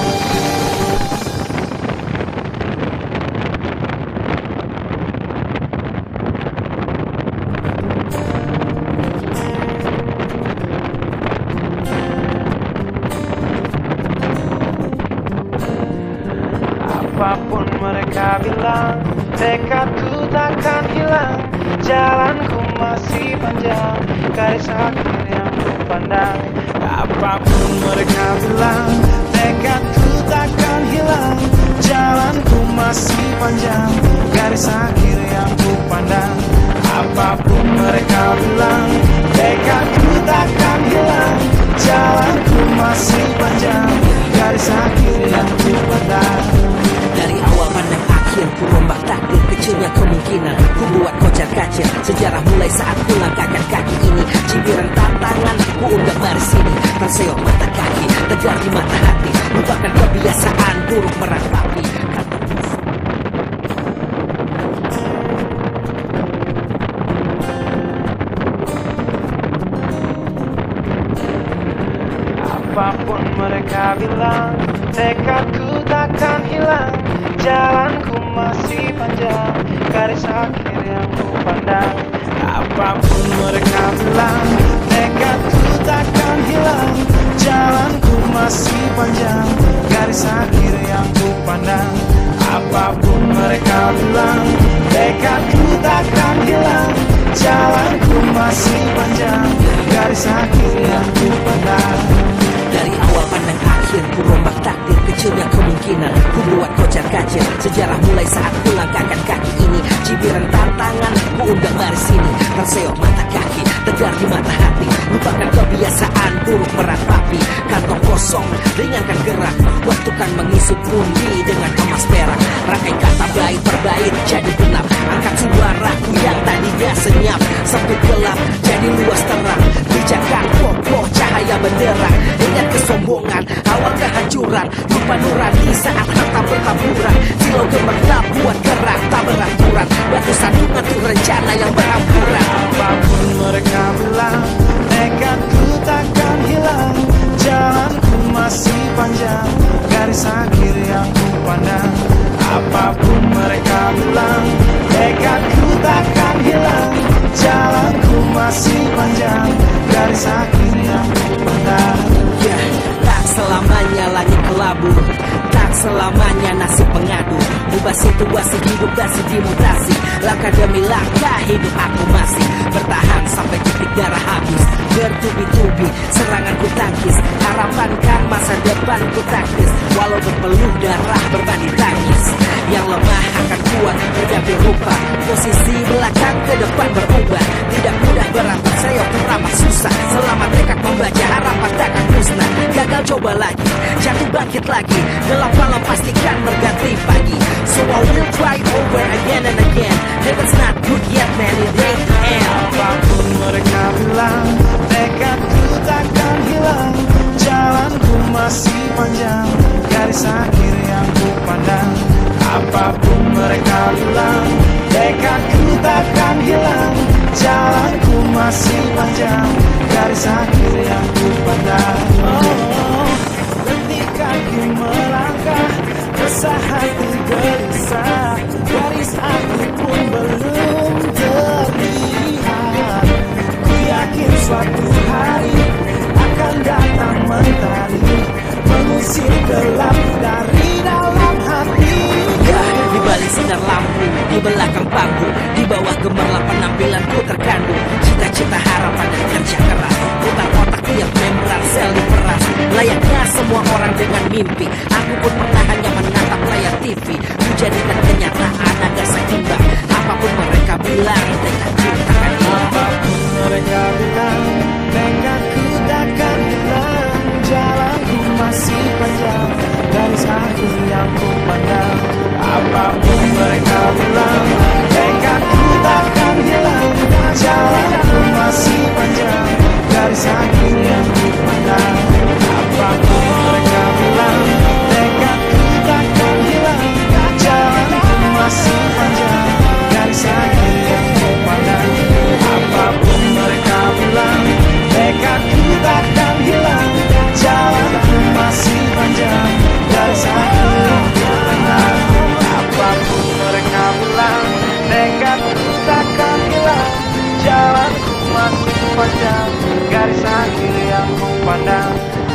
Apapun mereka bilang, tekadku takkan hilang, jalanku masih panjang, garis akhir yang ku pandang. Apapun mereka bilang, tekadku takkan hilang, jalanku masih panjang, garis akhir yang ku pandang. Apapun mereka bilang, tekadku takkan hilang, jalanku masih panjang, garis akhir yang ku pandang. Dari awal pandang akhir, ku rombak takdir, kecilnya kemungkinan ku buat kocar kacir. Sejarah mulai saat ku langkahkan kaki ini, cibiran tantangan ku undang mari sini. Terseok mata kaki, tegar di mata hati, lupakan kebiasaan buruk meratapi. Apapun mereka bilang, tekadku takkan hilang, jalanku masih panjang, garis akhir yang ku pandang. Apapun mereka bilang, tekadku takkan hilang, jalanku masih panjang, garis akhir yang ku pandang. Apapun mereka bilang, tekadku takkan hilang, jalanku masih panjang, garis akhir yang ku pandang. Dari awal pandang akhir, ku rombak takdir, kecilnya kemungkinan ku buat kocar kacir. Sejarah mulai saat ku langkahkan kaki ini, cibiran tantangan ku undang mari sini. Terseok mata kaki, tegar di mata hati, lupakan kebiasaan buruk meratapi. Kantong kosong, ringankan gerak, waktu kan mengisi pundi dengan emas perak. Rangkai kata bait per bait jadi genap, angkat suaraku yang tadinya senyap. Sempit gelap jadi luas terang, pijakan kokoh cahaya benderang. Ingat kesombongan, awal kehancuran, lupa nurani saat harta bertaburan. Silau gemerlap buat gerak tak beraturan, batu sandungan tuh rencana yang berampuran. Apapun mereka bilang, tekadku takkan hilang, jalanku masih panjang, garis akhir yang ku pandang. Apapun mereka bilang, tekadku takkan hilang, jalanku masih panjang, garis akhir yang ku pandang. Ya, tak selamanya langit kelabu, tak selamanya nasib pengadu. Ubah situasi hidup dasi dimutasi, langkah demi langkah hidup aku masih bertahan sampai titik darah habis. Bertubi-tubi serangan ku tangkis, harapan kan masa depan ku taktis. Walau berpeluh darah berbanding tangis, yang lemah akan kuat berganti rupa. Posisi belakang ke depan berubah, tidak mudah berantak sayap teramat susah. Selama tekad membaca harapan takkan musnah. Gagal coba lagi, jatuh bangkit lagi, gelap malam pastikan berganti pagi. So I will try over again and again. Heaven's not good yet man, it ain't the end. Apapun mereka bilang, tekadku takkan hilang, jalanku masih panjang, garis akhir yang ku pandang. Apapun mereka bilang, tekadku takkan hilang, jalanku masih panjang, garis akhir yang ku pandang. Oh, detik kaki melangkah, resah hati gelisah, garis akhir pun belum terlihat. Ku yakin suatu hari akan datang mentari, mengusir gelap dari dalam hati. Ya, di balik sinar lampu, di belakang panggung, di bawah gemerlap penampilanku terkandung cita-cita, harapan dan kerja keras. Putar otak tiap membran sel diperas, layaknya semua orang dengan mimpi. Aku pun pernah hanya menatap layar TV, ku jadikan kenyataan agar seimbang. Apapun mereka bilang, tekadku takkan hilang. Apapun mereka bilang, tekadku takkan hilang, jalanku masih panjang, garis akhir yang ku pandang. Apapun mereka bilang, tekadku takkan hilang, jalanku masih panjang, garis akhir yang ku pandang. Apapun mereka bilang, tekadku takkan hilang, jalanku masih panjang, garis akhir yang ku pandang. Apapun masih panjang, garis akhir yang ku pandang.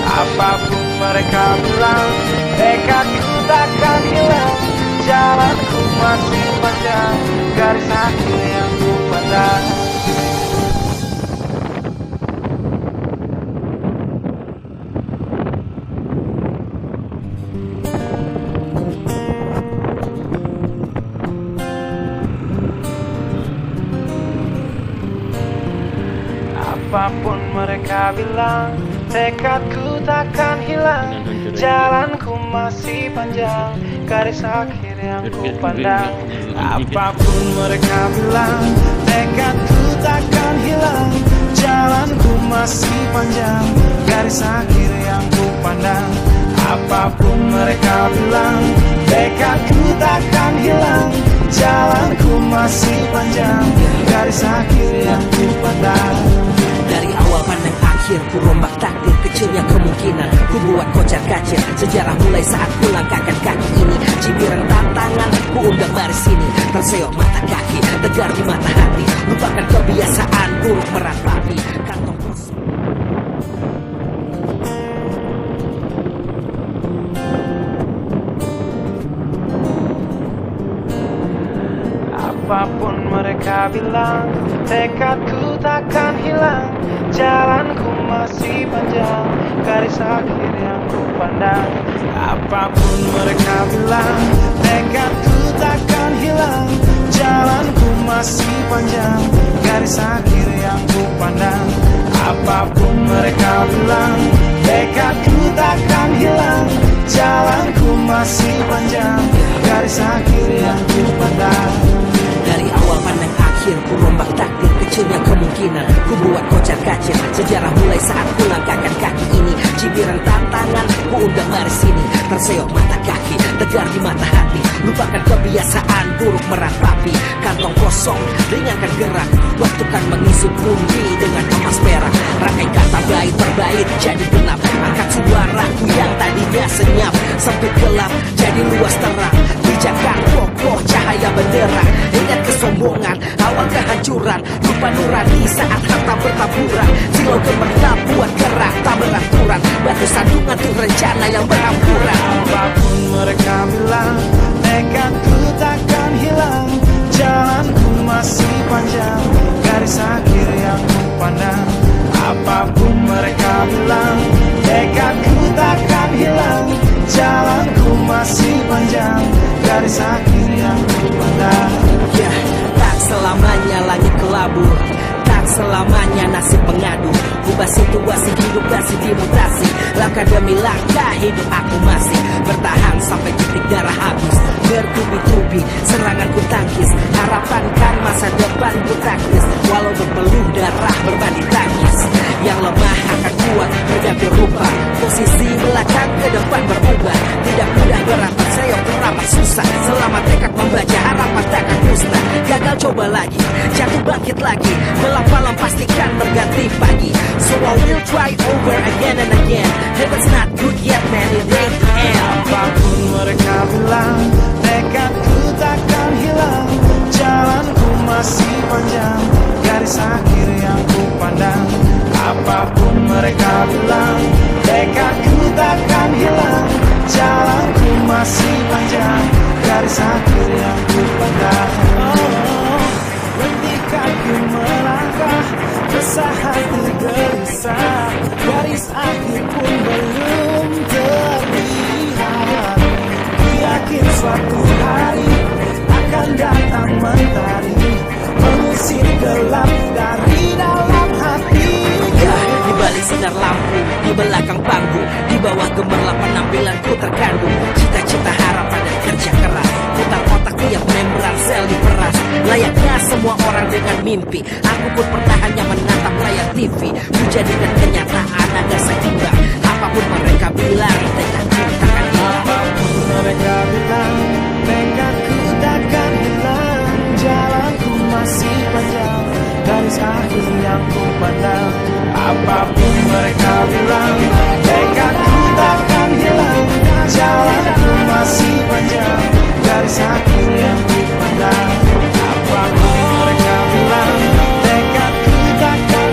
Apapun mereka bilang, tekadku takkan hilang. Jalanku masih panjang, garis akhir yang ku pandang. Apapun mereka bilang, tekadku takkan hilang. Jalanku masih panjang, garis akhir yang ku pandang. Apapun mereka bilang, tekadku takkan hilang. Jalanku masih panjang, garis akhir yang ku pandang. Apapun mereka bilang, tekadku takkan hilang. Jalanku masih panjang, garis akhir yang ku pandang. Dari awal pandang akhir, ku rombak takdir kecilnya kemungkinan. Ku buat kocar kacir sejarah mulai saat ku langkahkan kaki ini. Cibiran tantangan, ku undang mari sini. Terseok mata kaki, tegar di mata hati. Lupakan kebiasaan buruk meratapi kantong kosong. Apapun mereka bilang, tekadku takkan hilang. Jalanku masih panjang, garis akhir yang ku pandang. Apapun mereka bilang, tekadku takkan hilang. Jalanku masih panjang, garis akhir yang ku pandang. Apapun mereka bilang, tekadku takkan hilang. Jalanku masih panjang, garis akhir yang ku pandang. Dari awal pandang akhir, ku rombak takdir kecilnya kemungkinan. Ku buat kocar kacir sejarah mulai saat ku langkahkan kaki ini. Cibiran tantangan, ku undang mari sini. Terseok mata kaki, tegar di mata hati. Lupakan kebiasaan buruk meratapi kantong kosong, ringankan gerak. Waktu kan mengisi pundi dengan emas perak. Rangkai kata bait per bait jadi genap. Angkat suaraku yang tadinya senyap, sempit gelap jadi luas terang. Pijakan kokoh cahaya benderang. Ingat kesombongan, awal kehancuran. Lupa nurani saat harta bertaburan. Silau gemerlap buat gerak tak beraturan. Batu sandungan tuh rencana yang berhamburan. Apapun mereka bilang, tekadku takkan hilang. Jalanku masih panjang, garis akhir yang ku pandang. Apapun mereka bilang, tekadku takkan hilang. Jalanku masih panjang, garis akhir yang ku pandang. Ya, tak selamanya langit kelabur, tak selamanya nasib pengadu. Ubah situasi hidup masih dimutasi. Langkah demi langkah hidup aku masih bertahan sampai titik darah habis. Bertubi-tubi serangan ku tangkis. Harapan kan masa depan ku taktis. Walau berpeluh darah berbanding tangis. Yang lemah akan kuat berganti rupa. Posisi belakang ke depan berubah. Tidak mudah berat terseok teramat susah. Selama tekad membaca harapan takkan musnah. Gagal coba lagi, jatuh bangkit lagi. Gelap malam pastikan berganti pagi. So I will try over again and again. Heaven's not good yet man, it ain't the end. Apapun mereka bilang, tekadku takkan hilang. Jalanku masih panjang, garis akhir yang ku pandang. Apapun mereka bilang, tekadku takkan hilang. Jalanku masih panjang, garis akhir yang ku pandang. Oh, ketika ku melangkah, resah hati gelisah. Garis akhir pun belum terlihat. Yakin suatu hari akan datang mentari, mengusir gelap dari dalam hati. Ya, di balik sinar lampu, di belakang panggung, di bawah gemerlap penampilanku terkandung. Cita-cita harapan dan kerja keras. Putar otak tiap membran sel diperas. Layaknya semua orang dengan mimpi, aku pun pernah hanya menatap layar TV. Ku jadikan kenyataan agar seimbang. Apapun mereka bilang, tekadku takkan hilang. Apapun mereka bilang, tekadku takkan hilang. Jalanku masih panjang, garis akhir yang ku pandang. Apapun mereka bilang, tekadku takkan hilang. Jalanku masih panjang, garis akhir yang ku pandang. Apapun mereka bilang, tekadku takkan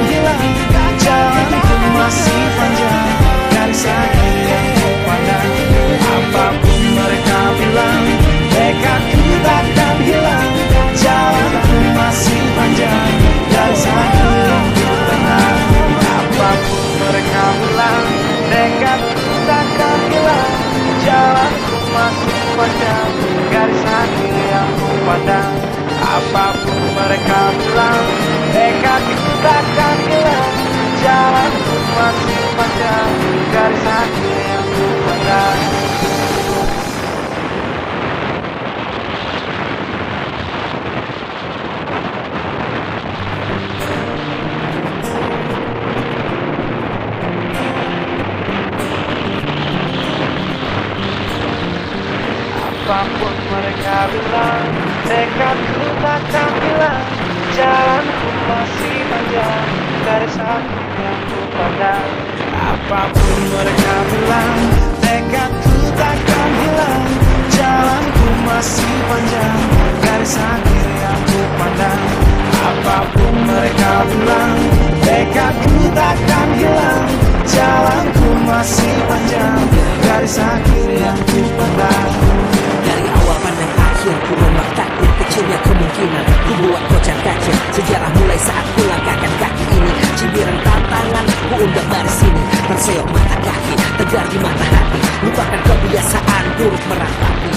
mereka bilang tekadku takkan hilang, jalanku masih panjang, garis akhir yang ku pandang. Apapun mereka bilang, tekadku takkan hilang, jalanku masih panjang, garis akhir yang ku pandang. Apapun mereka bilang, tekadku takkan hilang, jalanku masih panjang, garis akhir yang ku pandang. Dari awal pandang akhir ku rombak takdir, kecilnya kemungkinan ku buat kocar kacir. Sejarah mulai saat ku langkahkan kaki ini, cibiran tantangan ku undang mari sini. Terseok mata kaki, tegar di mata hati, lupakan kebiasaan buruk meratapi.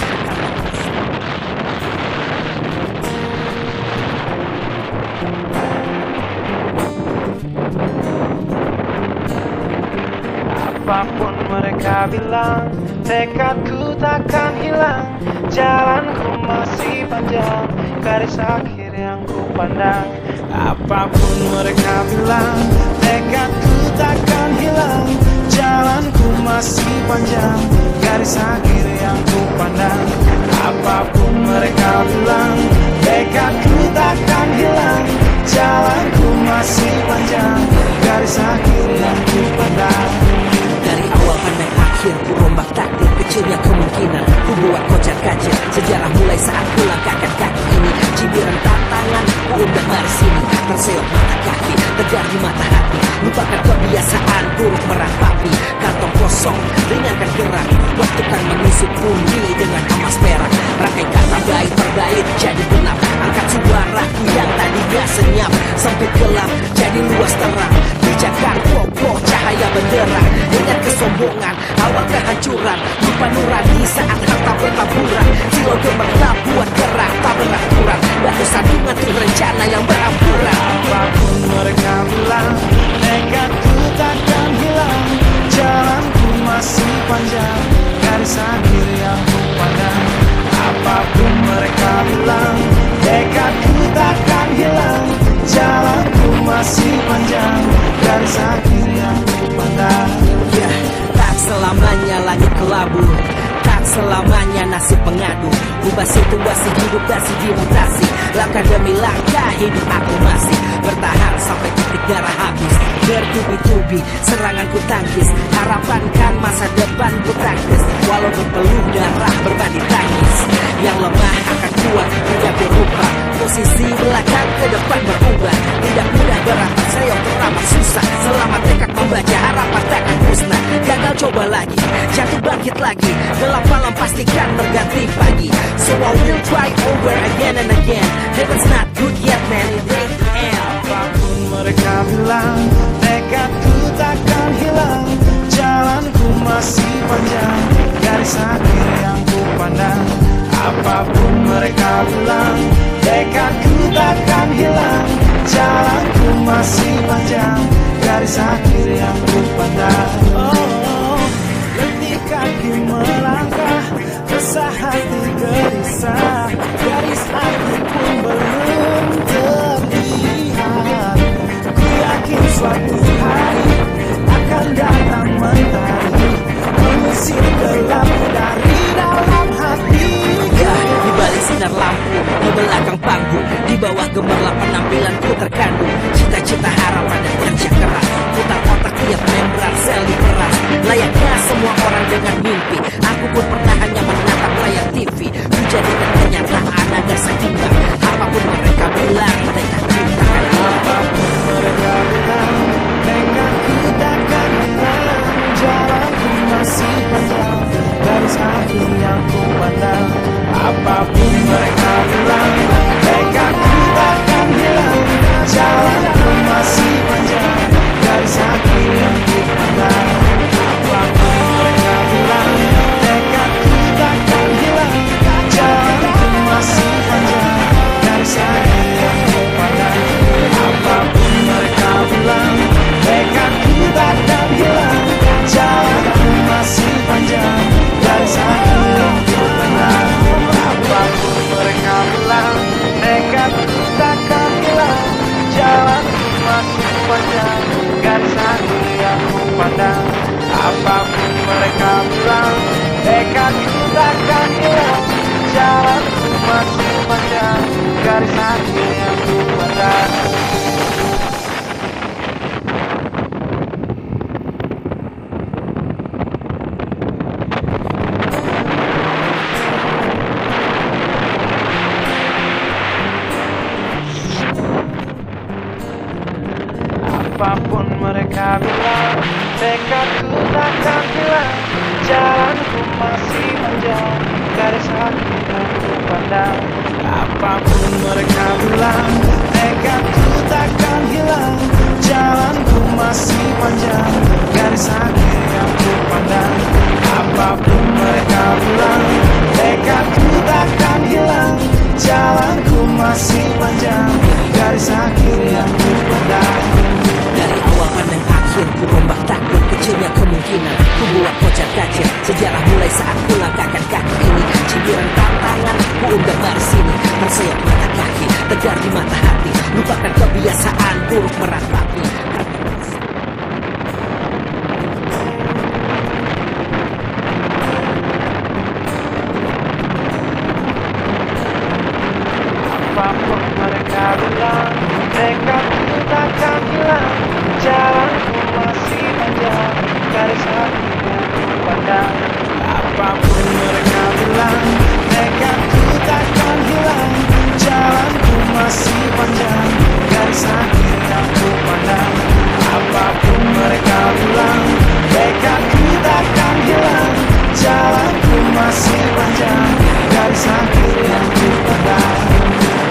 Apapun mereka bilang, tekadku takkan hilang, jalanku masih panjang, garis akhir yang ku pandang. Apapun mereka bilang, tekadku takkan hilang, jalanku masih panjang, garis akhir yang ku pandang. Apapun mereka bilang, tekadku takkan hilang, jalanku masih panjang, garis akhir yang ku pandang. Dari awal pandang akhir ku rombak takdir, kecilnya kemungkinan ku buat kocar kacir. Sejarah mulai saat ku langkahkan kaki ini, cibiran tantangan ku undang mari sini. Terseok mata kaki, tegar di mata hati, lupakan kebiasaan buruk meratapi. Kantong kosong, ringankan gerak, waktu kan menusuk bumi dengan emas perak. Rangkai kata bait per bait jadi genap, angkat suaraku yang tadi gak senyap. Sempit gelap jadi luas terang, bijakan kokoh cahaya benderang. Ingat kesombongan, awal kehancuran, lupa nurani saat harta bertaburan. Silau gemerlap buat gerak tak beraturan, batu sandungan tuh rencana yang berampuran. Apapun mereka bilang, tekadku takkan hilang, jalanku masih panjang, garis akhir yang ku pandang. Apapun mereka bilang, tekadku takkan hilang, jalanku masih panjang, garis akhir yang ku pandang. Ya, tak selamanya langit kelabu, tak selamanya nasib pengadu. Ubah situasi hidup masih dimutasi, langkah demi langkah hidup aku masih bertahan sampai titik darah habis. Bertubi-tubi serangan ku tangkis, harapan kan masa depan ku taktis. Walau berpeluh darah berbanding tangis, yang lemah akan kuat menjadi rupa. Posisi belakang ke depan berubah, tidak mudah berat saya teramat susah. Selama tekad membaca harapan takkan musnah. Gagal coba lagi, jatuh bangkit lagi, gelap malam pastikan berganti pagi. So I will try over again and again. Heaven's not good yet man, it ain't the end. Apapun mereka bilang, tekadku takkan hilang, jalanku masih panjang, garis akhir yang ku pandang. Apapun mereka bilang, tekadku takkan hilang, jalanku masih panjang, garis akhir yang ku pandang. Oh, letih kaki melangkah, resah hati gelisah, garis akhir pun belum terlihat. Ku yakin suatu hari akan datang mentari, mengusir gelap dari dalam hati. Ya, di balik sinar lampu, di belakang panggung, di bawah gemerlap penampilanku terkandung cita-cita, harapan dan kerja keras. Putar otak tiap membran sel diperas, layaknya semua orang dengan mimpi. Aku pun pernah hanya menatap layar TV, ku jadikan kenyataan agar seimbang. Apapun mereka bilang, tekadku takkan hilang. Apapun mereka bilang, tekadku takkan hilang, jalanku masih panjang, garis akhir yang ku pandang. Apapun mereka bilang, tekadku takkan hilang, jalanku masih panjang, garis akhir yang ku pandang. Apapun mereka bilang, tekadku takkan hilang, jalanku masih panjang, garis akhir yang ku pandang. Apapun mereka bilang, tekadku takkan hilang, jalanku masih panjang, garis akhir yang ku pandang. Apapun mereka bilang, tekadku takkan hilang, jalanku masih panjang, garis akhir yang ku pandang. Apapun mereka bilang, tekadku takkan hilang, jalanku masih panjang, garis akhir yang ku pandang. Apapun mereka bilang, tekadku takkan hilang. Jalanku masih panjang, garis akhir yang ku pandang. Apapun mereka bilang, tekadku takkan hilang. Jalanku masih panjang, garis akhir yang ku pandang. Apapun mereka bilang, tekadku takkan hilang. Jalanku masih panjang, garis akhir yang ku pandang. Dari awal pandang akhir, ku rombak takdir kecilnya kemungkinan. Ku buat kocar kacir sejarah mulai saat ku langkahkan kaki ini. Cibiran tantangan, ku undang baris sini. Terseok mata kaki, tegar di mata hati. Lupakan kebiasaan buruk meratapi. Apapun mereka bilang, tekadku takkan hilang. Jalanku masih panjang, garis akhir yang ku pandang. Apapun mereka bilang, tekadku takkan hilang. Jalanku masih panjang, garis akhir yang ku pandang. Apapun mereka bilang, tekadku takkan hilang. Jalanku masih panjang, garis akhir yang ku pandang.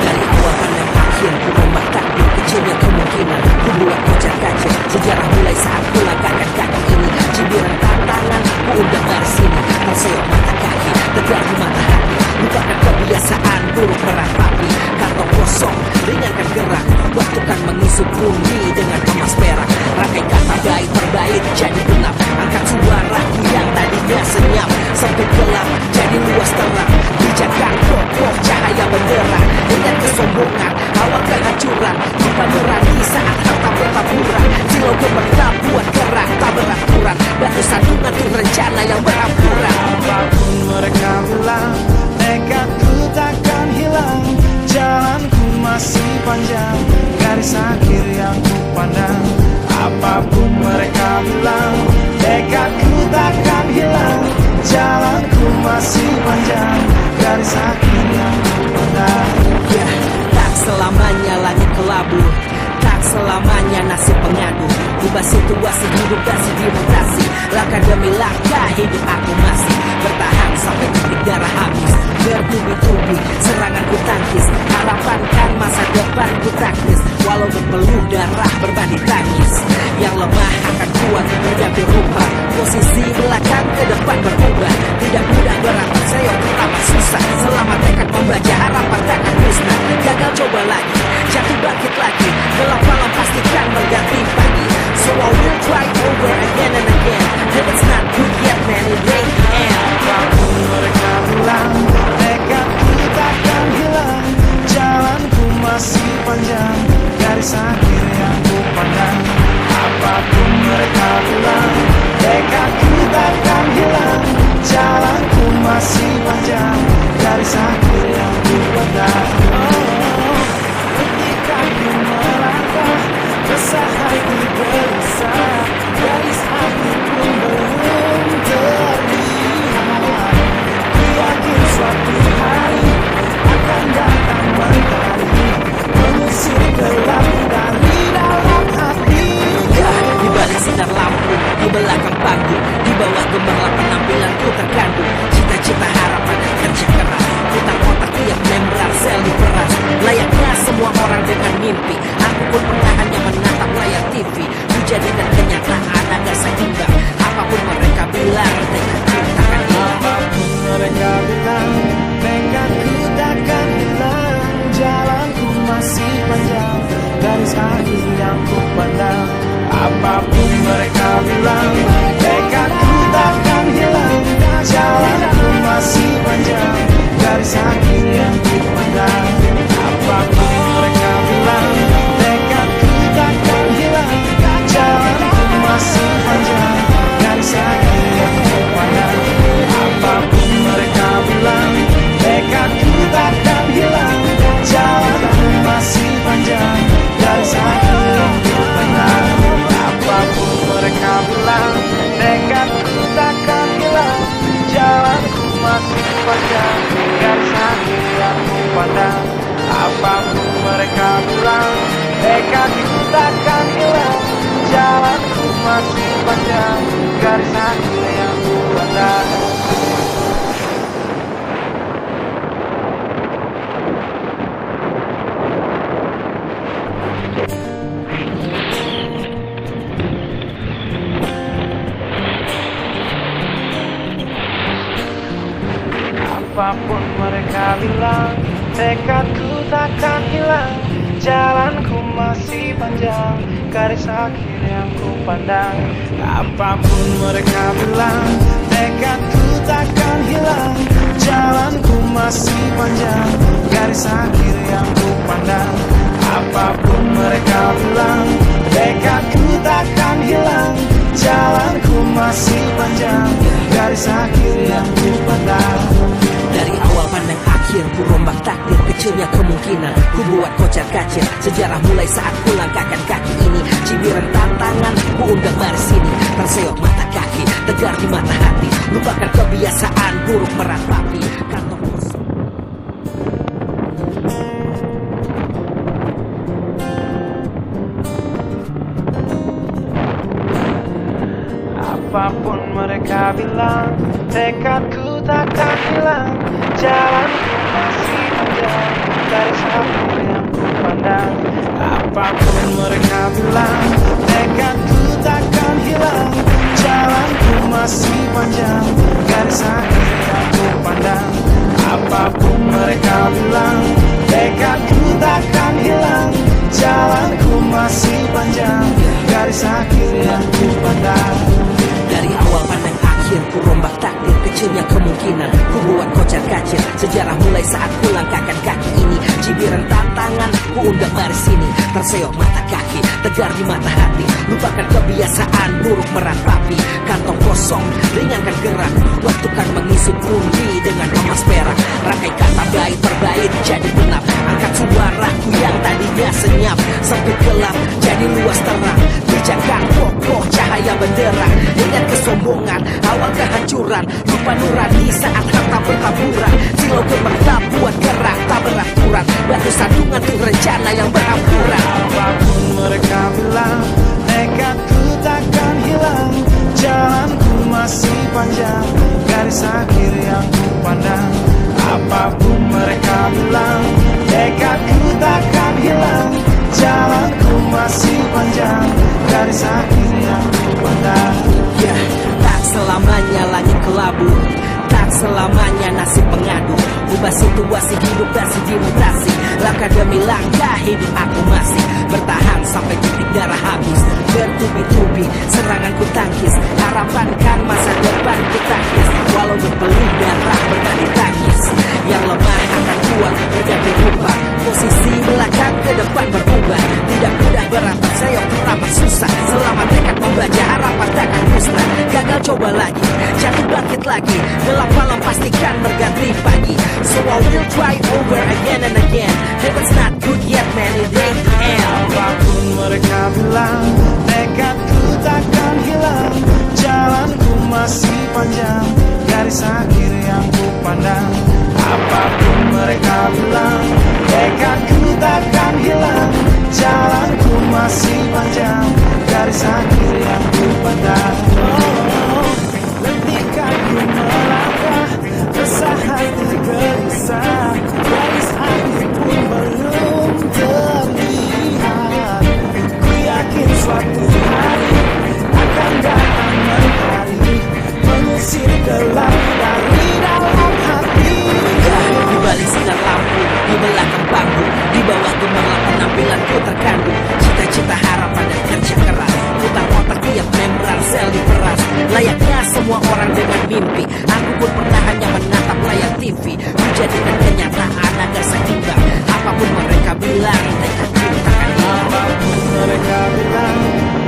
Dari awal pandang akhir, ku rombak takdir kecilnya kemungkinan. Ku buat kocar kacir sejarah mulai saat ku langkahkan kaki ini. Cibiran tantangan, ku undang baris sini. Terseok mata kaki, tegar di mata hati. Lupakan kebiasaan buruk meratapi. Kantong kosong, ringankan gerak. Waktu kan mengisi bumi dengan emas perak. Rangkai kata bait berbait jadi gelap. Angkat suaraku yang tadinya senyap, sempit gelap jadi luas terang. Bijakan kokoh cahaya benderang. Dengan kesombongan, awal kehancuran. Jika nurani saat harta bertaburan. Silau gemerlap buat gerak tak beraturan. Batu sandungan tuh rencana yang berampuran. Apapun mereka bilang, tekadku takkan hilang. Jalanku masih panjang, garis akhir yang ku pandang. Apapun mereka bilang, tekadku takkan hilang. Jalanku masih panjang, garis akhir yang ku pandang. Ya, tak selamanya langit kelabu, tak selamanya nasib pengadu. Ubah situasi hidup kasih dimutasi. Langkah demi langkah hidup aku masih bertahan sampai titik darah habis. Bertubi-tubi serangan ku tangkis. Harapan kan masa depan ku taktis. Walau berpeluh darah berbanding tangis. Yang lemah akan kuat berganti rupa. Posisi belakang ke depan berubah. Tidak mudah berantak seyok pertama susah. Selama tekad membaca harapan takkan musnah. Gagal coba lagi, jatuh bangkit lagi. Gelap malam pastikan berganti pagi. So I will try over again and again. If it's not good yet man, it ain't the end. Apapun mereka bilang, tekadku takkan hilang. Jalanku masih panjang, garis akhir yang ku pandang. Apapun mereka bilang, tekadku takkan hilang. Jalanku masih panjang, garis akhir yang ku pandang. Oh, ketika ku melangkah, resah hati masih panjang, garis akhir yang ku pandang. Apapun mereka bilang, tekadku takkan hilang. Jalanku masih panjang, garis akhir yang ku pandang. Apapun mereka bilang, tekadku takkan hilang. Jalanku masih panjang, garis akhir yang ku pandang. Apapun mereka bilang, tekadku takkan hilang. Jalanku masih panjang, garis akhir yang ku pandang. Dari awal pandang akhir, ku rombak takdir, kecilnya kemungkinan ku buat kocar kacir. Sejarah mulai saat ku langkahkan kaki ini. Cibiran tantangan, ku undang mari sini. Terseok mata kaki, tegar di mata hati. Lupakan kebiasaan buruk meratapi kantong kosong. Apapun mereka bilang, tekadku takkan hilang. Jalanku masih panjang, garis akhir yang ku pandang. Apapun mereka bilang, tekadku takkan hilang. Jalanku masih panjang, garis akhir yang ku pandang. Apapun mereka bilang, tekadku takkan hilang. Jalanku masih panjang, garis akhir yang ku pandang. Dari awal pandang akhir, ku rombak takdir, kecilnya kemungkinan ku buat kocar kacir. Sejarah mulai saat ku langkahkan kaki ini. Cibiran tantangan, ku undang mari sini. Terseok mata kaki, tegar di mata hati. Lupakan kebiasaan buruk meratapi kantong kosong, ringankan gerak. Waktu kan mengisi pundi dengan emas perak. Rangkai kata bait berbait jadi genap. Angkat suaraku yang tadinya senyap, sempit gelap jadi luas terang. Bijakan kokoh cahaya benderang. Ingat kesombongan, awal kehancuran. Lupa nurani saat harta bertaburan. Silau gemerlap buat gerak tak beraturan. Batu sandungan tuh rencana yang berampuran. Apapun mereka bilang, tekadku takkan hilang. Jalanku masih panjang, garis akhir yang ku pandang. Apapun mereka bilang, tekadku takkan hilang. Jalanku masih panjang, garis akhir yang ku pandang. Ya, tak selamanya langit kelabu, tak selamanya nasib pengadu. Ubah situasi hidup masih dimutasi. Langkah demi langkah hidup aku masih bertahan sampai titik darah habis. Bertubi-tubi serangan ku tangkis. Harapan kan masa depan ku tangkis. Walau berpeluh darah berganti tangkis. Yang lemah akan kuat berganti rupa. Posisi belakang ke depan berubah. Tidak mudah beratap sayap teramat susah. Selama tekad membaca harapan takkan musnah. Gagal coba lagi, jatuh bangkit lagi. Gelap malam pastikan berganti pagi. So I will try over again and again. Heaven's not good yet man, it ain't the end. Apapun mereka bilang, tekadku takkan hilang. Jalanku masih panjang, garis akhir yang ku pandang. Apapun mereka bilang, tekadku takkan hilang. Jalanku masih panjang, garis akhir yang ku pandang. Oh, ketika ku melangkah, resah hati gelisah. Garis akhir pun belum terlihat. Ku yakin suatu hari akan datang mentari, mengusir gelap dari dalam hati. Di balik sinar lampu, di belakang panggung, di bawah gemerlap penampilanku terkandung. Cita-cita harapan dan kerja keras, putar otak tiap membran sel diperas. Layaknya semua orang dengan mimpi, aku pun pernah hanya menatap layar TV. Menjadikan kenyataan agar seimbang. Apapun mereka bilang, tekadku takkan hilang. Apapun mereka bilang,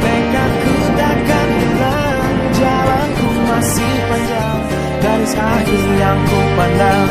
tekadku takkan hilang. Jalanku masih panjang, garis akhir yang ku pandang.